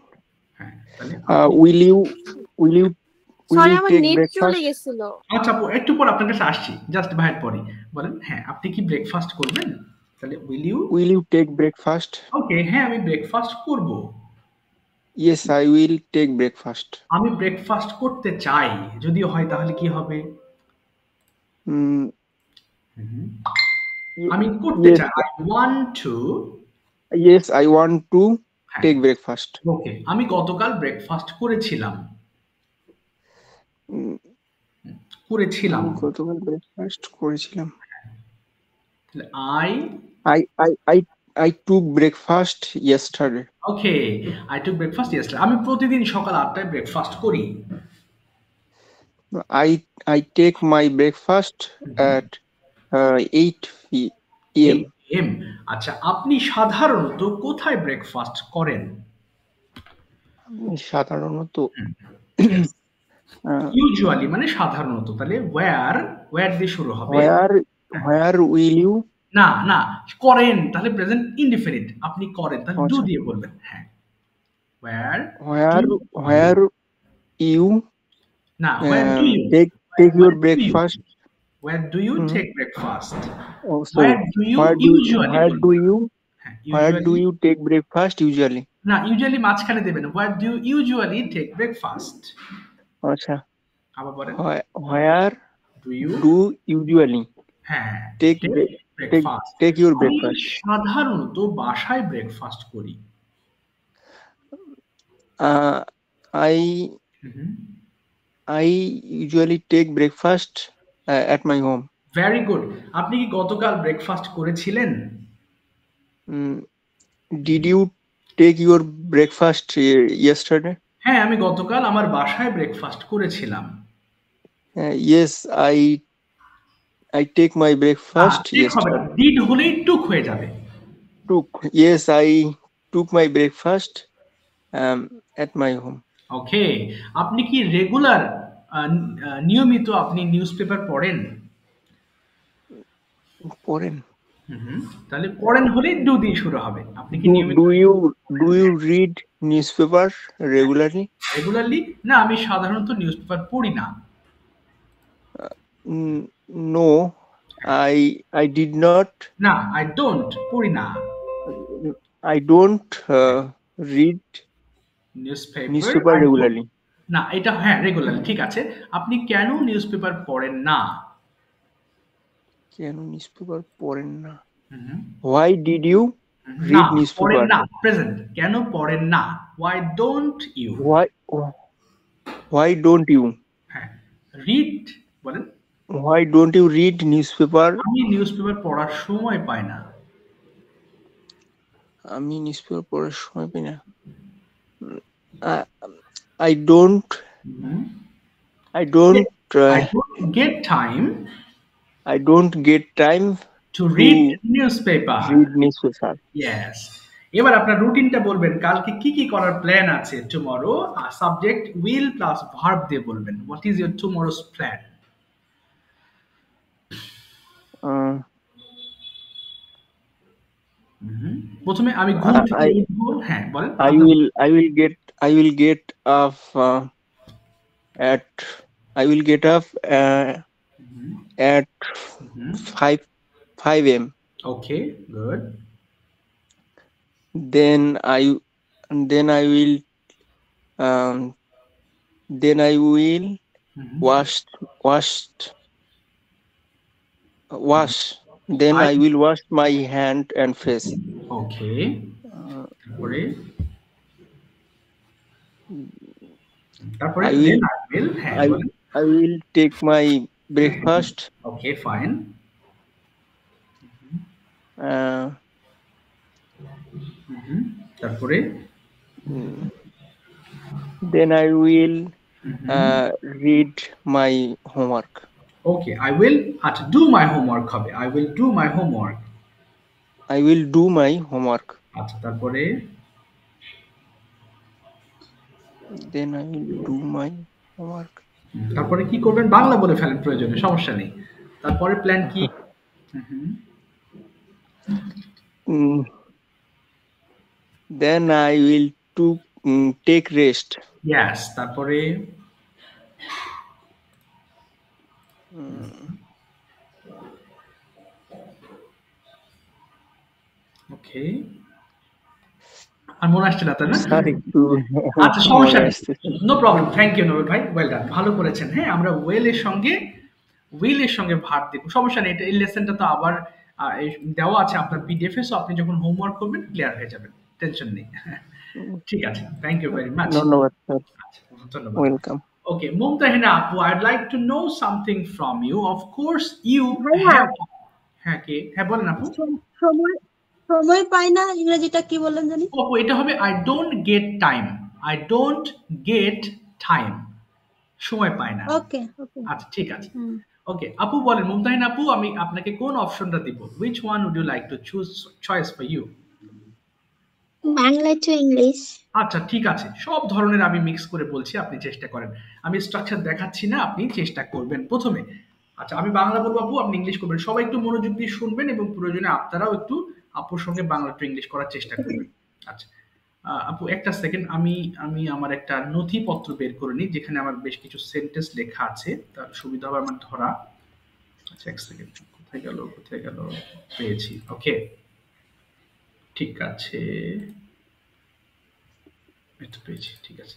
Speaker 1: হ্যাঁ, তাহলে
Speaker 5: Will you
Speaker 3: সরি আমার
Speaker 5: take
Speaker 3: নেট চলে
Speaker 5: breakfast?
Speaker 3: গেছিল।
Speaker 1: আচ্ছা আপু, একটু পর আপনার কাছে আসছি, জাস্ট ভাইয়ের পরে বলেন। হ্যাঁ, আপনি কি ব্রেকফাস্ট করবেন? তাহলে
Speaker 5: Will you take breakfast?
Speaker 1: ওকে, হ্যাঁ, আমি ব্রেকফাস্ট করব।
Speaker 5: Yes, I will take breakfast.
Speaker 1: আমি ব্রেকফাস্ট করতে চাই, যদিও হয় তাহলে কি হবে? আমি করতে
Speaker 5: Yes,
Speaker 1: চাই, I want to.
Speaker 5: yes, I want to take breakfast.
Speaker 1: ওকে, আমি গতকাল ব্রেকফাস্ট করেছিলাম।
Speaker 5: উম,
Speaker 1: করেছিলাম।
Speaker 5: আমি গতকাল ব্রেকফাস্ট করেছিলাম।
Speaker 1: I
Speaker 5: I took breakfast yesterday.
Speaker 1: Okay, I took breakfast yesterday. আমি প্রতিদিন সকাল 8টায় ব্রেকফাস্ট করি।
Speaker 5: I take my breakfast at 8 p.m.
Speaker 1: M আচ্ছা, আপনি সাধারণত কোথায় ব্রেকফাস্ট করেন?
Speaker 5: আমি সাধারণত
Speaker 1: ইউজুয়ালি মানে সাধারণত, তাহলে ওয়্যার দিয়ে শুরু হবে।
Speaker 5: where will you?
Speaker 1: না না, করেন তাহলে প্রেজেন্ট ইনডিফিনিট, আপনি করেন তাহলে ডু
Speaker 5: আচ্ছা।
Speaker 1: দিয়ে বলবেন। হ্যাঁ,
Speaker 5: where you
Speaker 1: না, where do you
Speaker 5: take your
Speaker 1: where do you-
Speaker 5: breakfast?
Speaker 1: where do you take breakfast?
Speaker 5: Oh, sorry.
Speaker 1: Where do you usually
Speaker 5: where
Speaker 1: বলবেন।
Speaker 5: do you
Speaker 1: হ্যাঁ,
Speaker 5: where do
Speaker 1: usually-
Speaker 5: you take breakfast usually?
Speaker 1: না, usually মাঝখানে দেবেন। where do you usually take breakfast?
Speaker 5: আচ্ছা,
Speaker 1: আবার বলেন।
Speaker 5: where
Speaker 1: do you
Speaker 5: do usually
Speaker 1: হ্যাঁ
Speaker 5: take
Speaker 1: breakfast?
Speaker 5: take your
Speaker 1: আমি
Speaker 5: breakfast?
Speaker 1: সাধারণত বাসায় ব্রেকফাস্ট করি।
Speaker 5: I usually take breakfast at my home.
Speaker 1: Very good. আপনি কি গতকাল ব্রেকফাস্ট করেছিলেন?
Speaker 5: Did you take your breakfast yesterday?
Speaker 1: হ্যাঁ, আমি গতকাল আমার বাসায় ব্রেকফাস্ট করেছিলাম।
Speaker 5: Yes, I take my breakfast yesterday.
Speaker 1: Did হলেই টুক হয়ে যাবে।
Speaker 5: Yes, I took my breakfast at my home.
Speaker 1: ওকে, আপনি কি রেগুলার নিয়মিত আপনি নিউজ পেপার পড়েন?
Speaker 5: পড়েন।
Speaker 1: তাহলে পড়েন হলে ডু দিয়ে শুরু হবে। আপনি কি নিয়মিত
Speaker 5: Do you read newspaper regularly?
Speaker 1: Regularly? না, আমি সাধারণত নিউজ পেপার পড়ি না।
Speaker 5: No, I did not.
Speaker 1: না, আই ডোন্ট, পড়ি না।
Speaker 5: I don't read newspaper regularly.
Speaker 1: না, এটা হ্যাঁ রেগুলারলি ঠিক আছে। আপনি কেন নিউজ পেপার পড়েন না?
Speaker 5: কেন নিউজপেপার পড়েন না? Why did you
Speaker 1: না,
Speaker 5: read
Speaker 1: পড়েন
Speaker 5: newspaper?
Speaker 1: না, প্রেজেন্ট। কেন পড়েন না? Why don't you?
Speaker 5: Why don't you?
Speaker 1: হ্যাঁ, রিড বলেন।
Speaker 5: Why don't you read newspaper?
Speaker 1: আমি নিউজ পেপার পড়ার সময় পাই না।
Speaker 5: আমি নিউজপেপার পড়ার সময় পাই না। I don't
Speaker 1: I don't get time
Speaker 5: I don't get time
Speaker 1: to read newspaper.
Speaker 5: read newspaper.
Speaker 1: Yes. এবার আপনার রুটিনটা বলবেন, কালকে কি কি করার প্ল্যান আছে। Tomorrow subject will plus verb দিয়ে বলবেন। What is your টুমরোস plan? প্রথমে আমি ঘুম থেকে উঠবো। হ্যাঁ বলেন।
Speaker 5: I will get up at 5 a.m.
Speaker 1: Okay, good.
Speaker 5: Then I will wash. Then I will wash my hand and face.
Speaker 1: Okay. তারপরে
Speaker 5: I will take my breakfast.
Speaker 1: Okay, fine. তারপরে
Speaker 5: then I will read my homework.
Speaker 1: Okay, I will do my homework হবে। I will do my homework.
Speaker 5: I will do my homework.
Speaker 1: আচ্ছা, তারপরে
Speaker 5: then I will do my homework.
Speaker 1: তারপরে কি করবেন বাংলা বলে ফেলেন, প্রয়োজনে সমস্যা নেই। তারপরে প্ল্যান কি?
Speaker 5: then I will take rest.
Speaker 1: Yes, তারপরে ওকে, আর মনে আসছে না তাই না? আচ্ছা, সমস্যা নেই, no problem. Thank you Nobel ভাই, ওয়েল ডান, ভালো করেছেন। হ্যাঁ, আমরা উইলের সঙ্গে ভার্ব দেব, সমস্যা নেই। এটা এই লেসনটা তো আবার দেওয়া আছে আপনার পিডিএফ এ, সো আপনি যখন হোমওয়ার্ক করবেন ক্লিয়ার হয়ে যাবেন। টেনশন নেই। ঠিক আছে, থ্যাংক ইউ ভেরি মাচ।
Speaker 5: ধন্যবাদ স্যার,
Speaker 1: আচ্ছা, ধন্যবাদ।
Speaker 5: Welcome.
Speaker 1: Okay, Mumtahina Apu, I'd like to know something from you. Of course, you
Speaker 6: ভাইয়া
Speaker 1: have. হ্যাঁ, কে? হ্যাঁ, বলেন আপু।
Speaker 6: সময় সময় পাই না, ইংরেজিটা কি বললেন জানি?
Speaker 1: আপু, এটা হবে I don't get time. I don't get time. সময় পায় না।
Speaker 6: ওকে ওকে।
Speaker 1: আচ্ছা, ঠিক আছে। ওকে, আপু বলেন, মুমতাহিন আপু, আমি আপনাকে কোন অপশনটা দিব? Which one would you like to choice for you?
Speaker 4: Bangla to English.
Speaker 1: আচ্ছা, ঠিক আছে, সব ধরনের আমি মিক্স করে বলছি, আপনি চেষ্টা করেন। আমি স্ট্রাকচার দেখাচ্ছি না, আপনি চেষ্টা করবেন প্রথমে। আচ্ছা, আমি বাংলা বলবো আপু, আপনি ইংলিশ করবেন। সবাই একটু মনোযোগ দিয়ে শুনবেন এবং প্রয়োজনে আপনারাও একটু আপুর সঙ্গে বাংলা টু ইংলিশ করার চেষ্টা করবেন। আচ্ছা, আপু একটা সেকেন্ড, আমি আমি আমার একটা নথিপত্র বের করে নিই যেখানে আমার বেশ কিছু সেন্টেন্স লেখা আছে, তার সুবিধা হবে আমার ধরা। আচ্ছা, এক সেকেন্ড, কোথায় গেল, পেয়েছি। ওকে, ঠিক আছে, এটা পেয়েছি, ঠিক আছে।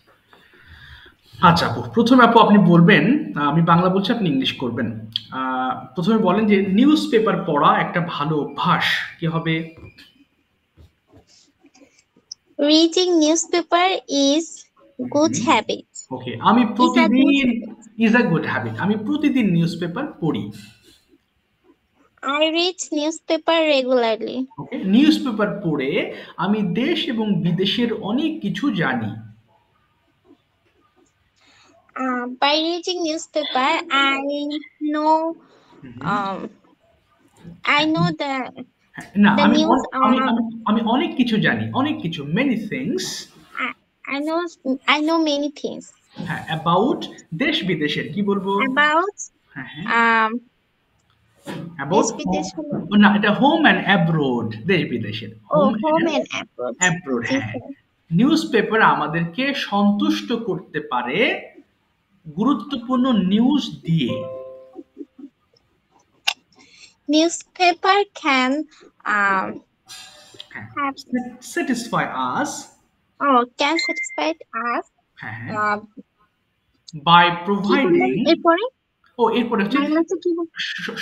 Speaker 1: আচ্ছা আপু, প্রথমে আপু আপনি বলবেন, আমি বাংলা বলছি, আপনি ইংলিশ করবেন। প্রথমে বলেন যে নিউজ পেপার পড়া একটা ভালো অভ্যাস, কি হবে?
Speaker 4: Reading newspaper is good habit.
Speaker 1: ওকে, আমি প্রতিদিন ইজ আ গুড হ্যাবিট, আমি প্রতিদিন নিউজ পেপার পড়ি।
Speaker 4: I read newspaper regularly.
Speaker 1: Okay, news paper পড়ে আমি দেশ এবং বিদেশের অনেক কিছু জানি।
Speaker 4: By reading newspaper, I know the
Speaker 1: না,
Speaker 4: the
Speaker 1: আমি
Speaker 4: news.
Speaker 1: আমি অনেক কিছু জানি, অনেক কিছু, many things.
Speaker 4: I know many things.
Speaker 1: হ্যাঁ, অ্যাবাউট দেশ বিদেশের, কি বলবো?
Speaker 4: About
Speaker 1: অ্যাবাউট না, এটা হোম অ্যান্ড অ্যাব্রোড, দেশ বিদেশের।
Speaker 4: home and abroad.
Speaker 1: অ্যাব্রোড, হ্যাঁ। নিউজ পেপার আমাদেরকে সন্তুষ্ট করতে পারে গুরুত্বপূর্ণ নিউজ দিয়ে।
Speaker 4: Newspaper can
Speaker 1: satisfy us.
Speaker 4: Can satisfy us
Speaker 1: by providing. এরপরে হচ্ছে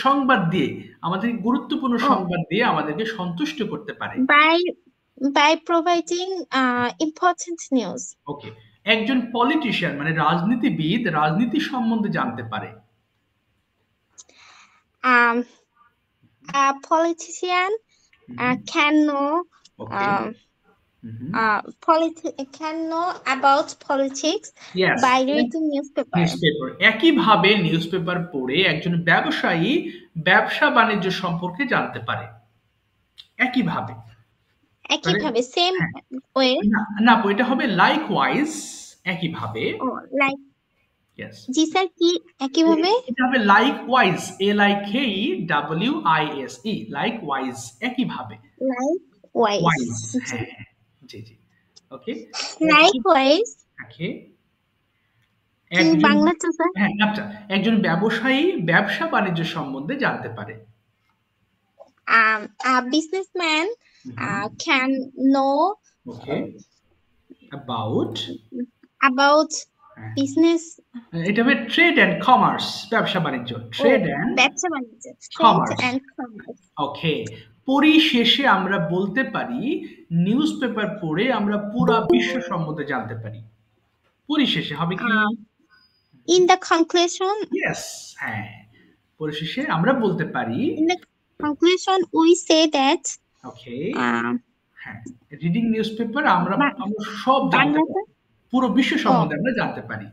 Speaker 1: সংবাদ দিয়ে, আমাদের গুরুত্বপূর্ণ সংবাদ দিয়ে আমাদেরকে সন্তুষ্ট করতে পারে।
Speaker 4: by providing important news.
Speaker 1: ওকে, একজন পলিটিশিয়ান মানে রাজনীতিবিদ রাজনীতি সম্বন্ধে জানতে পারে।
Speaker 4: A politician can know can know about politics by reading newspaper.
Speaker 1: একইভাবে নিউজপেপার পড়ে একজন ব্যবসায়ী ব্যবসা বাণিজ্য সম্পর্কে জানতে পারে। একইভাবে
Speaker 4: সেম ওয়ে
Speaker 1: না, এটা হবে লাইকওয়াইজ, একইভাবে।
Speaker 4: লাইক, জি স্যার, কি একইভাবে?
Speaker 1: এটা হবে লাইকওয়াইজ, LIKEWISE, লাইকওয়াইজ, একইভাবে।
Speaker 4: লাইকওয়াইজ,
Speaker 1: হ্যাঁ, জি জি, ওকে,
Speaker 4: লাইকওয়াইজ।
Speaker 1: ওকে,
Speaker 4: বাংলা তো স্যার?
Speaker 1: হ্যাঁ, আচ্ছা, একজন ব্যবসায়ী ব্যবসা বাণিজ্য সম্বন্ধে জানতে পারে।
Speaker 4: A businessman can know about business.
Speaker 1: এটা হবে ট্রেড এন্ড কমার্স, ব্যবসা বাণিজ্য, ট্রেড এন্ড কমার্স। ওকে, পরিশেষে আমরা বলতে পারি নিউজ পেপার পড়ে আমরা পুরো বিশ্ব সম্বন্ধে জানতে পারি। পরিশেষে হবে কি?
Speaker 4: In the conclusion.
Speaker 1: Yes, হ্যাঁ, পরিশেষে আমরা বলতে পারি।
Speaker 4: In the conclusion we say that.
Speaker 1: Okay. হ্যাঁ, রিডিং নিউজপেপার আমরা সব জানতে পারি, পুরো বিশ্ব সম্বন্ধে আমরা জানতে পারি।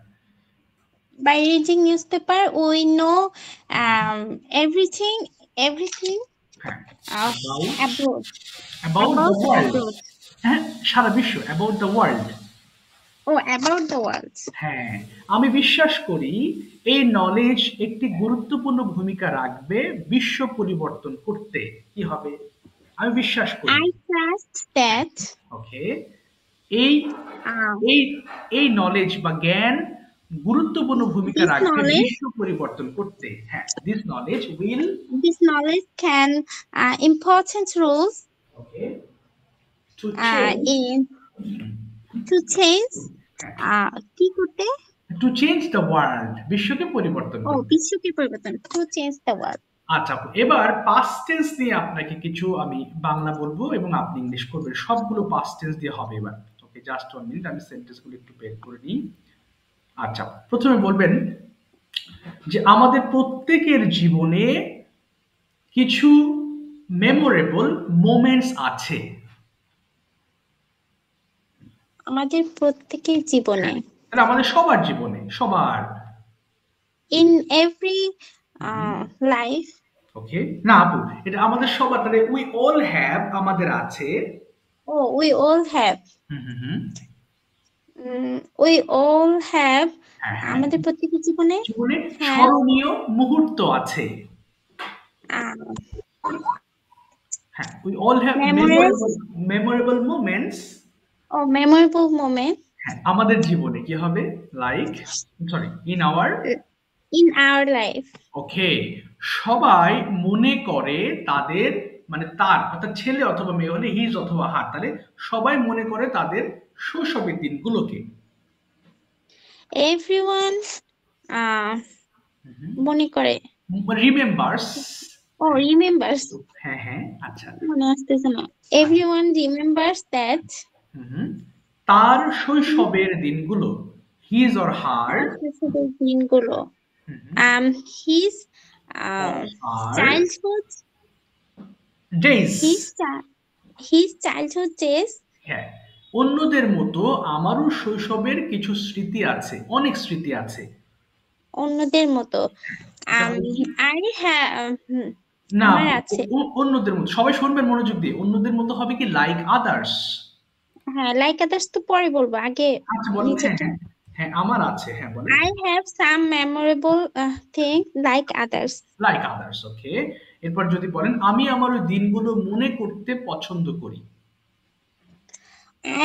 Speaker 4: By reading newspaper we know everything about the world.
Speaker 1: হ্যাঁ, সারা বিশ্ব, about the world.
Speaker 4: About the world.
Speaker 1: হ্যাঁ, আমি বিশ্বাস করি এই নলেজ একটি গুরুত্বপূর্ণ ভূমিকা রাখবে বিশ্ব পরিবর্তন করতে। কি হবে? আমি বিশ্বাস করি।
Speaker 4: I trust that.
Speaker 1: ওকে, এই নলেজ বা জ্ঞান গুরুত্বপূর্ণ ভূমিকা রাখবে বিশ্ব পরিবর্তন করতে। হ্যাঁ, this knowledge
Speaker 4: can important roles to change কি করতে?
Speaker 1: To change the world, বিশ্বকে পরিবর্তন করতে।
Speaker 4: বিশ্বকে পরিবর্তন, to change the world.
Speaker 1: আচ্ছা আপু, এবার পাস্ট টেন্স নিয়ে আপনাকে কিছু আমি বাংলা বলবো এবং আপনি ইংলিশ করবেন, সবগুলো পাস্ট টেন্স দিয়ে হবে এবার। ওকে, জাস্ট 1 মিনিট, আমি সেন্টেন্স গুলো একটু বের করে নিই। আচ্ছা, প্রথমে বলবেন যে আমাদের প্রত্যেকের জীবনে কিছু মেমোরেবল মোমেন্টস আছে।
Speaker 4: আমাদের প্রত্যেকের জীবনে,
Speaker 1: হ্যাঁ, তাহলে আমাদের সবার জীবনে, সবার।
Speaker 4: in every life.
Speaker 1: ওকে, না আপু, এটা আমাদের সবার, তাহলে উই অল হ্যাভ, আমাদের আছে।
Speaker 4: Oh, we all have.
Speaker 1: Hmm hmm hmm,
Speaker 4: We all have.
Speaker 1: হ্যাঁ হ্যাঁ,
Speaker 4: আমাদের প্রত্যেকের জীবনে
Speaker 1: জীবনে
Speaker 4: have
Speaker 1: স্মরণীয় মুহূর্ত আছে। হ্যাঁ, we all have
Speaker 4: memories
Speaker 1: memorable moments.
Speaker 4: or memorable moment
Speaker 1: হ্যাঁ, আমাদের জীবনে কি হবে, like, sorry, in our.
Speaker 4: in our life.
Speaker 1: ওকে, সবাই মনে করে তাদের, মানে তার অর্থাৎ ছেলে অথবা মেয়ে হলে হিজ অথবা হার, তাহলে সবাই মনে করে তাদের শৈশবের দিনগুলোকে।
Speaker 4: Everyone মনে করে,
Speaker 1: রিমেম্বার্স।
Speaker 4: ও remembers,
Speaker 1: হ্যাঁ হ্যাঁ, আচ্ছা।
Speaker 4: মনে আসতেছে না। Everyone remembers that
Speaker 1: হুম, তার শৈশবের দিনগুলো, হিজ অর হার,
Speaker 4: শৈশবের দিনগুলো, his
Speaker 1: আর
Speaker 4: childhood,
Speaker 1: days.
Speaker 4: his childhood days.
Speaker 1: হ্যাঁ, অন্যদের মতো আমারও শৈশবের কিছু স্মৃতি আছে, অনেক স্মৃতি আছে।
Speaker 4: অন্যদের মতো,
Speaker 1: তাহলে কি?
Speaker 4: I have,
Speaker 1: না,
Speaker 4: আমার আছে।
Speaker 1: অন্যদের মতো, সবাই শুনবেন মনোযোগ দিয়ে, অন্যদের মতো হবে কি, লাইক আদার্স।
Speaker 4: হ্যাঁ, like others তো পরে বলবো, আগে
Speaker 1: আচ্ছা বলেন, হ্যাঁ
Speaker 4: নিচেরটা।
Speaker 1: হ্যাঁ হ্যাঁ, আমার আছে, হ্যাঁ বলেন।
Speaker 4: I have some memorable things like others.
Speaker 1: Like others, okay. এরপর যদি বলেন, আমি আমার ওই দিনগুলো মনে করতে পছন্দ করি।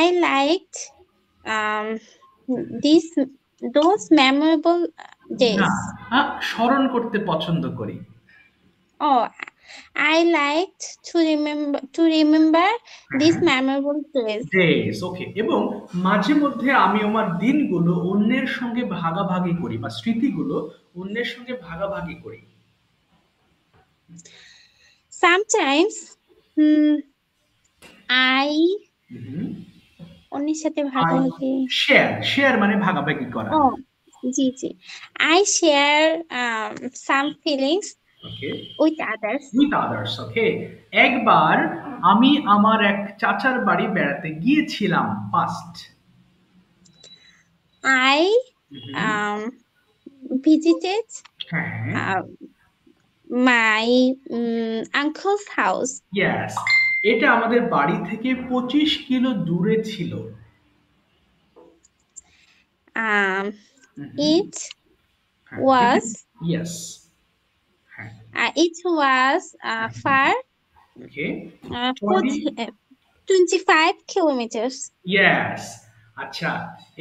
Speaker 4: I liked those memorable days.
Speaker 1: না, স্মরণ করতে পছন্দ করি।
Speaker 4: Oh, I liked to remember these memorable days.
Speaker 1: Days, okay. এবং মাঝে মধ্যে আমি আমার দিনগুলো অন্যের সঙ্গে ভাগাভাগি করি, বা স্মৃতিগুলো অন্যের সঙ্গে ভাগাভাগি করি।
Speaker 4: Sometimes I অন্যের সাথে ভাগাভাগি,
Speaker 1: শেয়ার মানে ভাগাভাগি করা।
Speaker 4: oh G G, I share some feelings
Speaker 1: Okay.
Speaker 4: with others.
Speaker 1: With others, okay. একবার আমি আমার এক চাচার বাড়ি বেড়াতে গিয়েছিলাম, past.
Speaker 4: I visited my uncle's house.
Speaker 1: Yes. এটা আমাদের বাড়ি থেকে 25 কিলো দূরে ছিল।
Speaker 4: It was
Speaker 1: yes.
Speaker 4: It was far.
Speaker 1: Okay.
Speaker 4: 25 kilometers.
Speaker 1: Yes. আচ্ছা,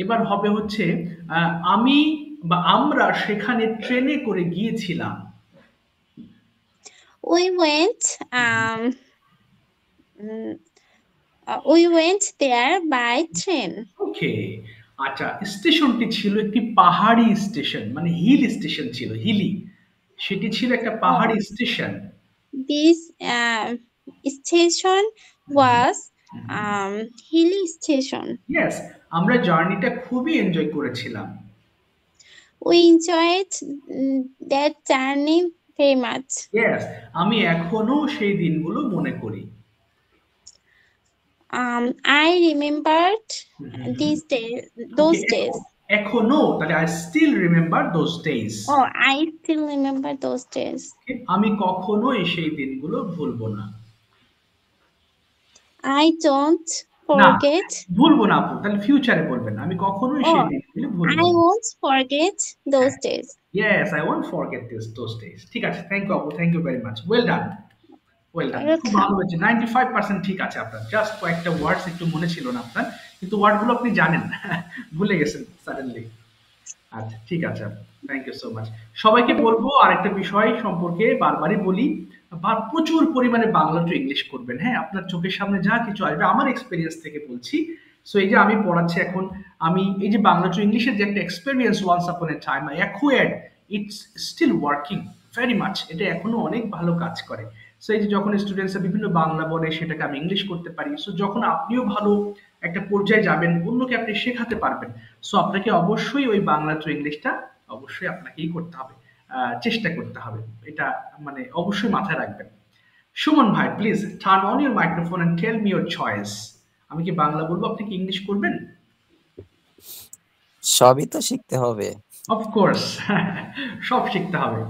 Speaker 1: এবার হবে হচ্ছে আমি বা আমরা সেখানে ট্রেনে করে গিয়েছিলাম।
Speaker 4: We went there by train.
Speaker 1: ওকে, আচ্ছা, স্টেশনটি ছিল একটি পাহাড়ি স্টেশন, মানে হিল স্টেশন ছিল, হিলি, সেটি ছিল একটা পাহাড়ি station.
Speaker 4: This station was hilly station.
Speaker 1: Yes, আমরা জার্নিটা খুবই এনজয় করেছিলাম।
Speaker 4: We enjoyed that journey very much.
Speaker 1: Yes, আমি এখনো সেই দিনগুলো মনে করি।
Speaker 4: I remembered those days.
Speaker 1: এখনো, তাহলে I still remember those days.
Speaker 4: Oh, I still remember those days.
Speaker 1: আমি কখনোই সেই দিনগুলো ভুলবো না।
Speaker 4: I don't forget.
Speaker 1: ভুলবো না আপু, তাহলে ফিউচারে বলবেন, আমি কখনোই সেই দিনগুলো ভুলবো না।
Speaker 4: I won't forget those days.
Speaker 1: Yes, I won't forget those days. ঠিক আছে, থ্যাংক ইউ আপু, thank you very much, well done, well done, খুব ভালো হয়েছে, 95% ঠিক আছে আপনার। জাস্ট কয়েকটা ওয়ার্ডস একটু মনে ছিল না আপনার, কিন্তু ওয়ার্ডগুলো আপনি জানেন, ভুলে গেছেন সাডেনলি। আচ্ছা, ঠিক আছে, থ্যাংক ইউ সো মাচ। সবাইকে বলবো আরেকটা বিষয় সম্পর্কে, বারবারই বলি, প্রচুর পরিমাণে বাংলা টু ইংলিশ করবেন। হ্যাঁ, আপনার চোখের সামনে যা কিছু আসবে, আমার এক্সপিরিয়েন্স থেকে বলছি। সো এই যে আমি পড়াচ্ছি এখন, আমি এই যে বাংলা টু ইংলিশের যে একটা experience once upon a time I acquired, it's still working. Very much. এটা এখনো অনেক ভালো কাজ করে। সো এই যে যখন স্টুডেন্টসরা বিভিন্ন বাংলা বলে সেটাকে আমি ইংলিশ করতে পারি। সো যখন আপনিও ভালো একটা পর্যায়ে যাবেন, অন্যকে আপনি শেখাতে পারবেন। সো আপনাকে অবশ্যই ওই বাংলা টু ইংলিশটা অবশ্যই আপনাকেই করতে হবে। চেষ্টা করতে হবে। এটা মানে অবশ্যই মাথায় রাখবেন। সুমন ভাই, please turn on your microphone and tell me your choice. আমি কি বাংলা বলবো, আপনি কি ইংলিশ করবেন?
Speaker 7: সবই তো শিখতে হবে।
Speaker 1: অফকোর্স, সব শিখতে হবে।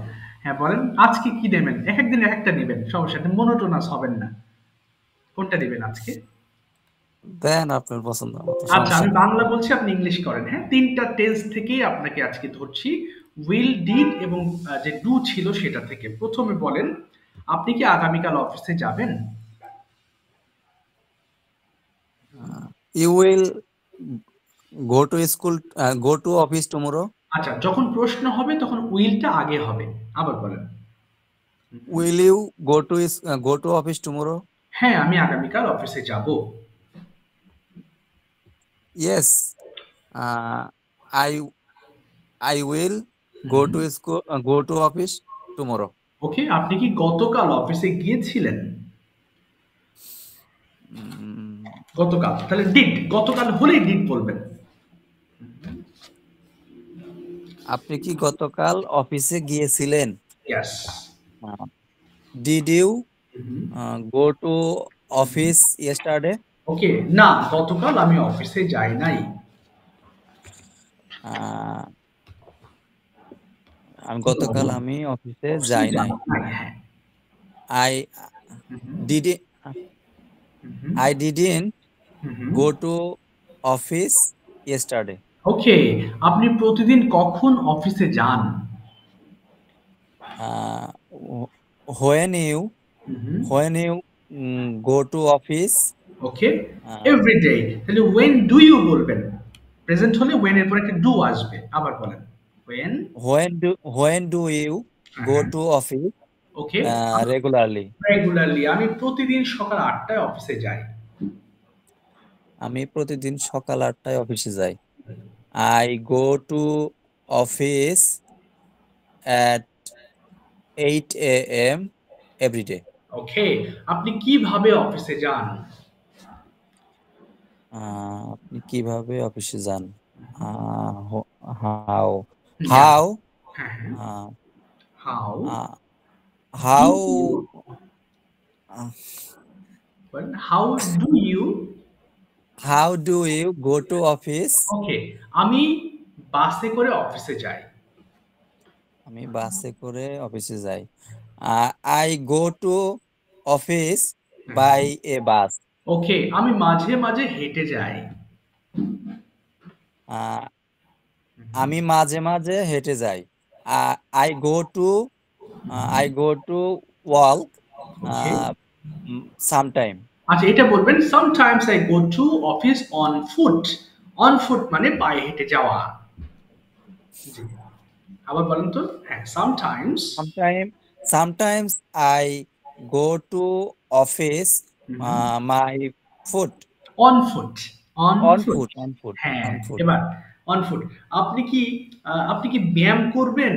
Speaker 1: হ্যাঁ বলেন, আজকে কি নেবেন? এক একদিন এক একটা নেবেন, সমস্যা নেই, মোনোটোনাস হবেন না। কোনটা নেবেন আজকে?
Speaker 7: দেন আপনার পছন্দ মতো,
Speaker 1: আচ্ছা,
Speaker 7: সমস্যা
Speaker 1: আমি
Speaker 7: নেই।
Speaker 1: বাংলা বলছি, আপনি ইংলিশ করেন। হ্যাঁ, তিনটা টেন্স থেকেই আপনাকে আজকে ধরছি, উইল, ডিড এবং যে ডু ছিল সেটা থেকে। প্রথমে বলেন, আপনি কি আগামীকাল অফিসে যাবেন?
Speaker 7: You will go to school, go to office tomorrow.
Speaker 1: আচ্ছা, যখন প্রশ্ন হবে তখন উইলটা আগে হবে। আবার বলেন।
Speaker 7: Will you go to office tomorrow?
Speaker 1: হ্যাঁ, আমি আগামীকাল অফিসে যাব।
Speaker 7: Yes, I I will go to office tomorrow.
Speaker 1: Okay, আপনি কি গতকাল অফিসে গিয়েছিলেন? গতকাল, তাহলে ডিড, গতকাল হলেই ডিড বলবেন।
Speaker 7: আপনি কি গতকাল অফিসে গিয়েছিলেন?
Speaker 1: Yes.
Speaker 7: Did you go to office yesterday?
Speaker 1: Okay, না, গতকাল আমি অফিসে যাই নাই।
Speaker 7: গতকাল আমি অফিসে যাই নাই।
Speaker 1: হ্যাঁ।
Speaker 7: I did I didn't go to office yesterday.
Speaker 1: Okay, আপনি প্রতিদিন কখন অফিসে যান?
Speaker 7: When you go to office.
Speaker 1: Okay, every day. তাহলে ওয়েন ডু ইউ বলবেন। প্রেজেন্ট হলে ওয়েন এর পর একটা ডু আসবে। আবার বলেন, when.
Speaker 7: When do you go to office
Speaker 1: okay,
Speaker 7: regularly?
Speaker 1: Regularly. আমি প্রতিদিন সকাল 8টায় অফিসে যাই।
Speaker 7: আমি প্রতিদিন সকাল 8টায় অফিসে যাই। I go to office at 8 a.m. every day.
Speaker 1: Okay, আপনি কিভাবে অফিসে যান?
Speaker 7: আপনি কিভাবে অফিসে যান? How
Speaker 1: Yeah.
Speaker 7: How
Speaker 1: how
Speaker 7: how
Speaker 1: how do you?
Speaker 7: How do you go to office?
Speaker 1: Okay, আমি বাসে করে অফিসে যাই।
Speaker 7: আমি বাসে করে অফিসে যাই। I go to office by a bus.
Speaker 1: Okay, আমি মাঝে মাঝে হেঁটে যাই।
Speaker 7: আমি মাঝে মাঝে হেঁটে যাই। I go to walk sometime.
Speaker 1: আচ্ছা, এটা বলবেন, sometimes I go to office on foot. On foot মানে পায়ে হেঁটে যাওয়া। জি, আবার বলেন তো। হ্যাঁ, sometimes.
Speaker 7: Sometimes I go to office my foot.
Speaker 1: On foot. On
Speaker 7: On
Speaker 1: foot.
Speaker 7: foot, on foot,
Speaker 1: হ্যাঁ,
Speaker 7: on foot.
Speaker 1: এবার অন ফুট। আপনি কি ব্যায়াম করবেন?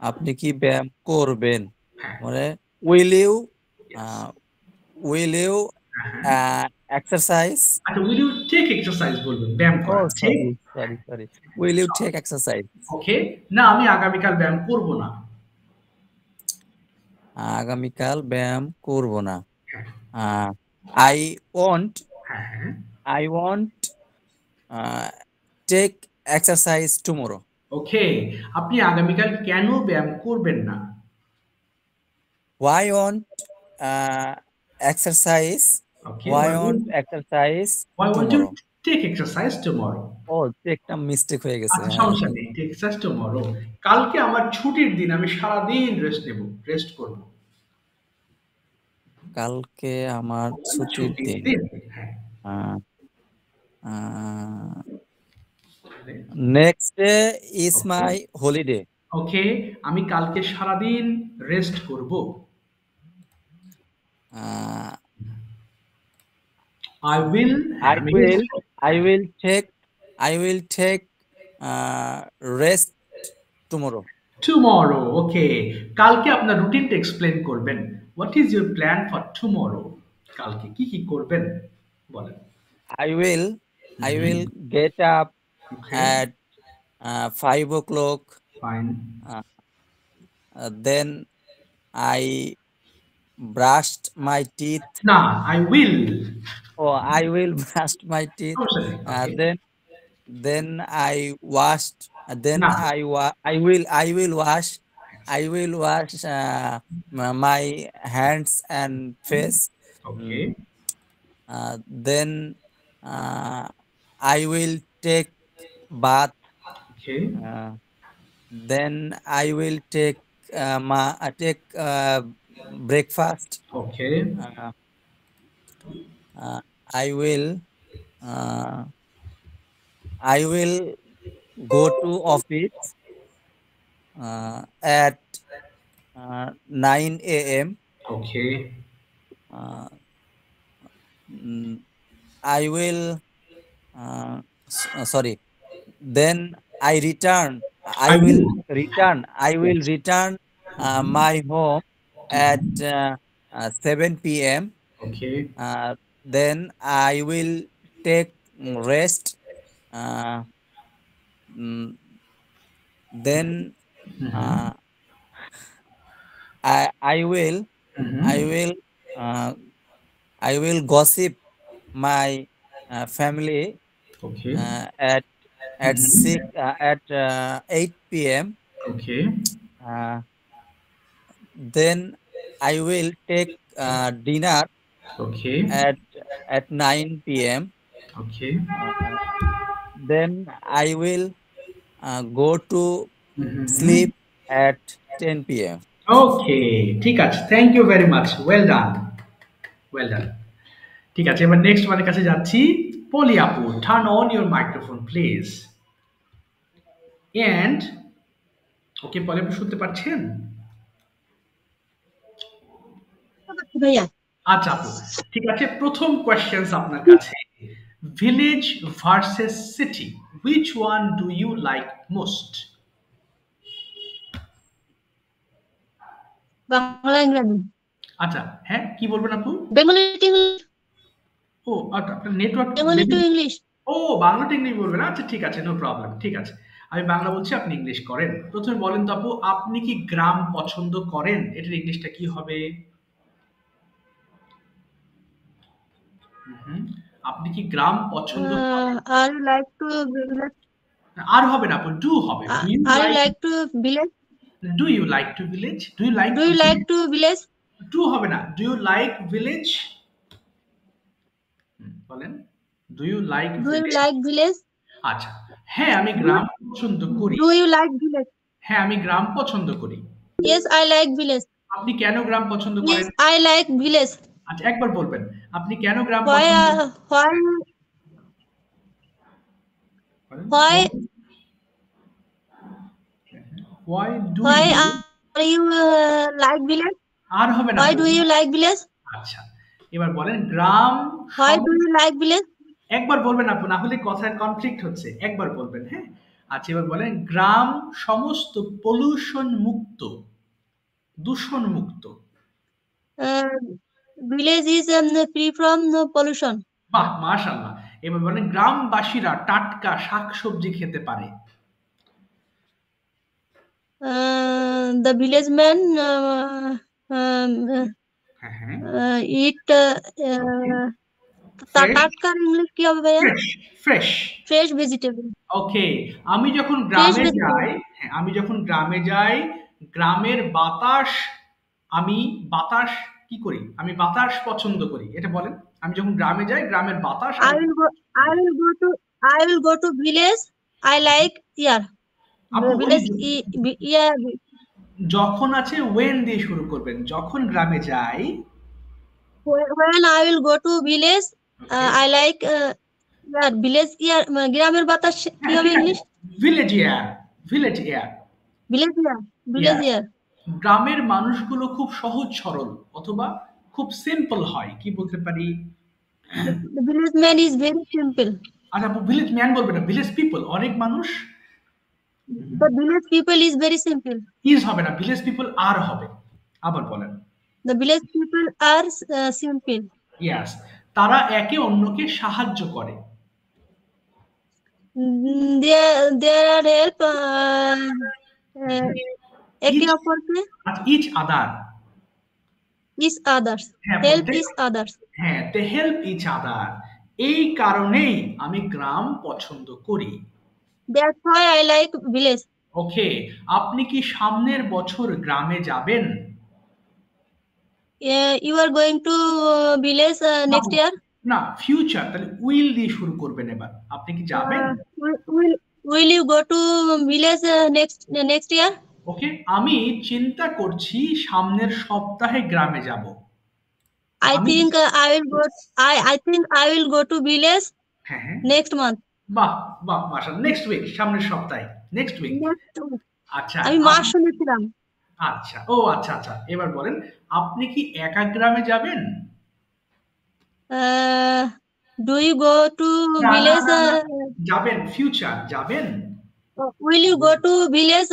Speaker 7: আপনি কি ব্যায়াম করবেন?
Speaker 1: হ্যাঁ।
Speaker 7: মানে will you exercise?
Speaker 1: আচ্ছা, উইল ইউ টেক এক্সারসাইজ বলবেন, ব্যায়াম করা।
Speaker 7: Oh,
Speaker 1: ঠিক?
Speaker 7: sorry. Will you take exercise?
Speaker 1: ওকে, না, আমি আগামীকাল ব্যায়াম করব না।
Speaker 7: আগামীকাল ব্যায়াম করব না।
Speaker 1: হ্যাঁ।
Speaker 7: I won't
Speaker 1: হ্যাঁ।
Speaker 7: take exercise tomorrow.
Speaker 1: ওকে, আপনি আগামীকাল কেন ব্যায়াম করবেন না?
Speaker 7: Why won't exercise?
Speaker 1: Okay,
Speaker 7: Why won't exercise
Speaker 1: why won't you
Speaker 7: tomorrow?
Speaker 1: take exercise tomorrow?
Speaker 7: ও, একটা মিস্টেক হয়ে গেছে।
Speaker 1: আচ্ছা,
Speaker 7: হ্যাঁ,
Speaker 1: সমস্যা নেই, take exercise tomorrow। কালকে আমার ছুটির দিন, আমি সারাদিন রেস্ট করব।
Speaker 7: কালকে আমার ছুটির দিন।
Speaker 1: হ্যাঁ।
Speaker 7: Next day is my holiday.
Speaker 1: Okay, আমি কালকে সারাদিন রেস্ট করব। I will
Speaker 7: I will take rest tomorrow.
Speaker 1: Tomorrow, okay. কালকে আপনার রুটিনটা এক্সপ্লেন করবেন। What is your plan for tomorrow? কালকে কি কি করবেন বলেন।
Speaker 7: I will I will get up
Speaker 1: okay,
Speaker 7: at 5 o'clock.
Speaker 1: Fine.
Speaker 7: Uh, then I brushed my teeth.
Speaker 1: না, I will.
Speaker 7: Oh, I will brush my teeth.
Speaker 1: সমস্যা নেই, ওকে।
Speaker 7: Then I washed. Then
Speaker 1: না,
Speaker 7: I will wash my hands and face.
Speaker 1: Okay,
Speaker 7: Then I will take bath.
Speaker 1: Okay,
Speaker 7: Then I will take breakfast.
Speaker 1: Okay,
Speaker 7: Uh, I will go to office at 9 a.m.
Speaker 1: Okay,
Speaker 7: Uh, I will sorry. Then I will return my home at 7 p.m.
Speaker 1: Okay,
Speaker 7: Then I will take rest. Then I will gossip my family
Speaker 1: okay,
Speaker 7: at 8 p.m.
Speaker 1: Okay,
Speaker 7: Then I will take dinner
Speaker 1: okay,
Speaker 7: at 9 p.m.
Speaker 1: Okay,
Speaker 7: Then I will go to sleep at 10 p.m.
Speaker 1: Okay, ঠিক আছে। Thank you very much, well done, well done. ঠিক আছে, এবার next ওয়ানের কাছে যাচ্ছি। পলি আপু, turn on your microphone please. And okay, Poly আপু শুনতে পাচ্ছেন?
Speaker 6: ভাইয়া
Speaker 1: আচ্ছা আপু, ঠিক আছে। প্রথম কোয়েশ্চেন্স আপনার কাছে, village versus city, which one do you like most?
Speaker 6: Bangla Ingreji
Speaker 1: আচ্ছা, হ্যাঁ, কি বলবেন আপু?
Speaker 6: বেঙ্গলি টু ইংলিশ
Speaker 1: ও আচ্ছা, আপনার নেটওয়ার্ক।
Speaker 6: বেঙ্গলি টু ইংলিশ
Speaker 1: ও, বাংলা টু ইংলিশ বলবেন? আচ্ছা, ঠিক আছে, নো প্রবলেম, ঠিক আছে। আমি বাংলা বলছি, আপনি ইংলিশ করেন। প্রথমে বলেন তো আপু, আপনি কি গ্রাম পছন্দ করেন? এটার ইংলিশটা কি হবে? আপনি কি গ্রাম পছন্দ করেন?
Speaker 6: Are you like to village
Speaker 1: are হবে না আপু, ডু হবে। Do you
Speaker 6: are you
Speaker 1: like,
Speaker 6: like to village
Speaker 1: do you like to village, do you like,
Speaker 6: do you like to village
Speaker 1: to হবে না, ডু ইউ লাইক ভিলেজ, বলেন। Do you like
Speaker 6: do you
Speaker 1: village?
Speaker 6: Like village
Speaker 1: আচ্ছা, হ্যাঁ, আমি গ্রাম পছন্দ করি।
Speaker 6: Do you like village
Speaker 1: হ্যাঁ, আমি গ্রাম পছন্দ করি।
Speaker 6: ইয়েস আই লাইক ভিলেজ
Speaker 1: আপনি কেন গ্রাম পছন্দ
Speaker 6: ইয়েস
Speaker 1: করেন?
Speaker 6: আই লাইক ভিলেজ
Speaker 1: আচ্ছা, একবার বলবেন, আপনি কেন গ্রাম
Speaker 6: Why
Speaker 1: পছন্দ
Speaker 6: why
Speaker 1: করেন?
Speaker 6: why
Speaker 1: Why do
Speaker 6: why
Speaker 1: you?
Speaker 6: are you like village?
Speaker 1: আর হবে না
Speaker 6: Why
Speaker 1: আপু।
Speaker 6: do you like village?
Speaker 1: আচ্ছা, এবার বলেন গ্রাম।
Speaker 6: Why do you like village?
Speaker 1: একবার বলবেন আপু, না হলে কথার কনফ্লিক্ট হচ্ছে। একবার বলবেন, হ্যাঁ। আচ্ছা, এবার বলেন গ্রাম সমস্ত পলিউশন মুক্ত, দূষণ মুক্ত।
Speaker 6: Village is free from pollution.
Speaker 1: বাহ, মাশাআল্লাহ। এবার বলেন গ্রামবাসীরা টাটকা শাকসবজি খেতে পারে।
Speaker 6: The village men
Speaker 1: হ্যাঁ, হ্যাঁ,
Speaker 6: eat
Speaker 1: ফ্রেশ,
Speaker 6: টাটকা ইংলিশ কি হবে ভাইয়া?
Speaker 1: Fresh, fresh.
Speaker 6: ফ্রেশ ভেজিটেবল
Speaker 1: ওকে, আমি যখন
Speaker 6: ফ্রেশ
Speaker 1: গ্রামে
Speaker 6: ভেজিটেবল
Speaker 1: যাই, হ্যাঁ, আমি যখন গ্রামে যাই, গ্রামের বাতাস, আমি বাতাস কি করি? আমি বাতাস পছন্দ করি। এটা বলেন। আমি যখন গ্রামে যাই, গ্রামের বাতাস
Speaker 6: I will go I will go to I will go to village. I like yeah.
Speaker 1: আপু, ওই
Speaker 6: Village yeah.
Speaker 1: যখন আছে ওয়েন দিয়ে শুরু করবেন। যখন গ্রামে যাই,
Speaker 6: When I will go to village, I like yeah, village yeah, গ্রামের বাতাস কি হবে English?
Speaker 1: Village air, village air.
Speaker 6: Village yeah, village yeah.
Speaker 1: গ্রামের মানুষগুলো খুব সহজ সরল, অথবা খুব সিম্পল হয়, কি বলতে পারি?
Speaker 6: The village man is very simple.
Speaker 1: আর আপু, ভিলেজ ম্যান বলবে না, ভিলেজ পিপল। অনেক মানুষ
Speaker 6: The village people is very simple.
Speaker 1: Is হবে না, ভিলেজ পিপল আর হবে। আবার বলেন।
Speaker 6: The village people are simple.
Speaker 1: ইয়াস, তারা একে অন্যকে সাহায্য করে।
Speaker 6: They are help একে
Speaker 1: Each-
Speaker 6: অপরকে
Speaker 1: আচ্ছা, ইচ আদার।
Speaker 6: each others.
Speaker 1: হ্যাঁ,
Speaker 6: Help
Speaker 1: they-
Speaker 6: each others.
Speaker 1: হ্যাঁ, দে হেল্প ইচ আদার। এই কারণেই আমি গ্রাম পছন্দ করি।
Speaker 6: That's why I like village.
Speaker 1: ওকে, আপনি কি সামনের বছর গ্রামে যাবেন?
Speaker 6: You are going to village next year.
Speaker 1: না, ফিউচার, তাহলে উইল দিয়ে শুরু করবেন এবার। আপনি কি যাবেন?
Speaker 6: Will you go to village next year?
Speaker 1: ওকে, আমি চিন্তা করছি সামনের সপ্তাহে গ্রামে যাব।
Speaker 6: I think I think I will go to village
Speaker 1: হ্যাঁ হ্যাঁ,
Speaker 6: next month.
Speaker 1: বাহ বাহ, মাশাআল্লাহ। নেক্সট উইক, সামনের সপ্তাহে, নেক্সট উইক। আচ্ছা,
Speaker 6: আমি মাস শুনেছিলাম।
Speaker 1: আচ্ছা, ও আচ্ছা আচ্ছা, এবার বলেন, আপনি কি একা গ্রামে যাবেন?
Speaker 6: Do you go to village?
Speaker 1: যাবেন, ফিউচার, যাবেন।
Speaker 6: Will you go to village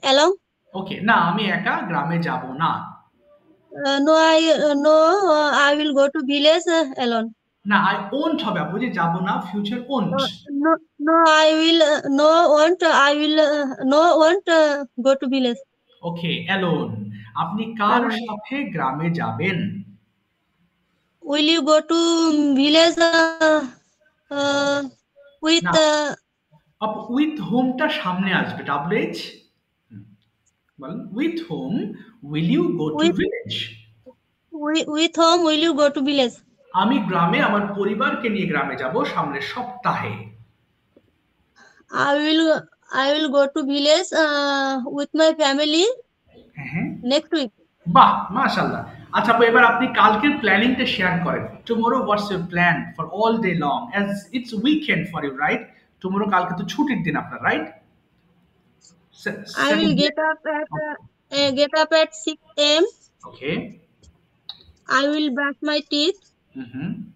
Speaker 6: alone?
Speaker 1: ওকে, না, আমি একা গ্রামে যাব না।
Speaker 6: No, I will go to village alone.
Speaker 1: না, আই ওন্ট হবে, আপনি যে যাব না, future won't.
Speaker 6: No, I will won't go to village.
Speaker 1: Okay, alone. আপনি কার সাথে গ্রামে যাবেন?
Speaker 6: Will you go to village with
Speaker 1: না। উইথ হোমটা সামনে আসবে, ডাব্লিউএইচ। বলেন, with whom will you go to
Speaker 6: With-
Speaker 1: village?
Speaker 6: with whom will you go to village?
Speaker 1: আমি গ্রামে আমার পরিবারকে নিয়ে গ্রামে যাব সামনের সপ্তাহে।
Speaker 6: I will go to village with my family
Speaker 1: হ্যাঁ,
Speaker 6: next week.
Speaker 1: বাহ, মাশাআল্লাহ। আচ্ছা, এবার আপনি কালকের প্ল্যানিংটা শেয়ার করেন। Tomorrow what's your plan for all day long, as it's weekend for you, right? Tomorrow, কালকে তো ছুটির দিন আপনার, right?
Speaker 6: I will get up at 6 a.m.
Speaker 1: Okay.
Speaker 6: I will brush my teeth.
Speaker 1: Hmm.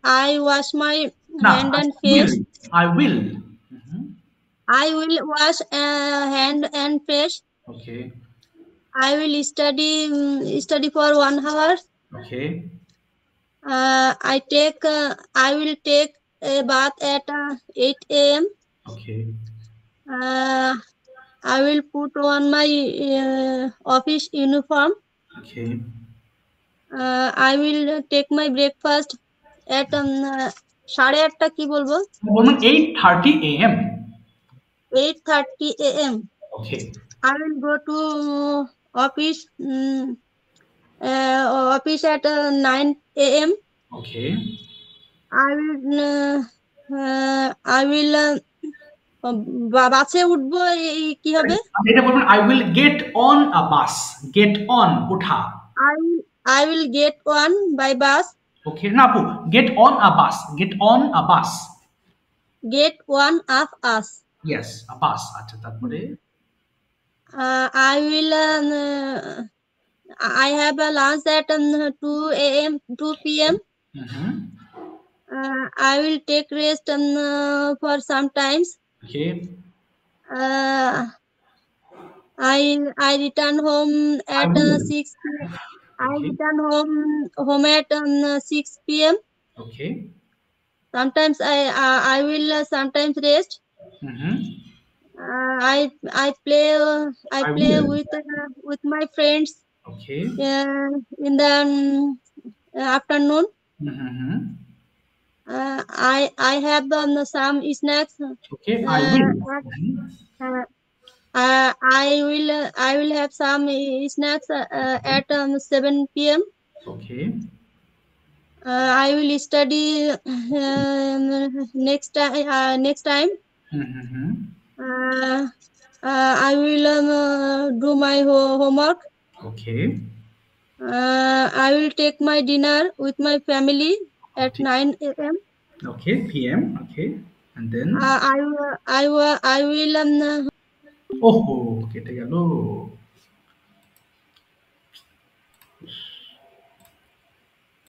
Speaker 6: I wash my
Speaker 1: না,
Speaker 6: hand and face.
Speaker 1: I will.
Speaker 6: I will wash hand and face.
Speaker 1: Okay.
Speaker 6: I will study for 1 hour.
Speaker 1: Okay.
Speaker 6: I will take a bath at 8 a.m.
Speaker 1: Okay.
Speaker 6: I will put on my office uniform.
Speaker 1: Okay.
Speaker 6: I will take my breakfast at 8:30 কি বলবো?
Speaker 1: বলুন 8:30 a.m.
Speaker 6: 8:30 a.m.
Speaker 1: Okay.
Speaker 6: I will go to office at 9 a.m.
Speaker 1: Okay.
Speaker 6: I will বাসে উঠবো, কি হবে?
Speaker 1: এটা বলবেন, I will get on a bus. Get on, ওঠা।
Speaker 6: I will get on by bus.
Speaker 1: ওকে, না আপু, get on a bus. Get on a bus.
Speaker 6: Get one of us.
Speaker 1: Yes, a bus. আচ্ছা, তারপরে?
Speaker 6: I will I have a lunch at 2 p.m. I will take rest for some times.
Speaker 1: Okay.
Speaker 6: I return home at 6 p.m. I return home at 6 p.m.
Speaker 1: Okay.
Speaker 6: Sometimes I will sometimes rest. I play with my friends.
Speaker 1: Okay.
Speaker 6: In the afternoon. I have some snacks.
Speaker 1: Okay, I will.
Speaker 6: I will have some snacks at 7 p.m.
Speaker 1: Okay.
Speaker 6: I will study next time. I will do my homework.
Speaker 1: Okay.
Speaker 6: I will take my dinner with my family at 9 a.m.
Speaker 1: Okay, p.m. Okay, and then
Speaker 6: I will
Speaker 1: oh, কেটে গেল।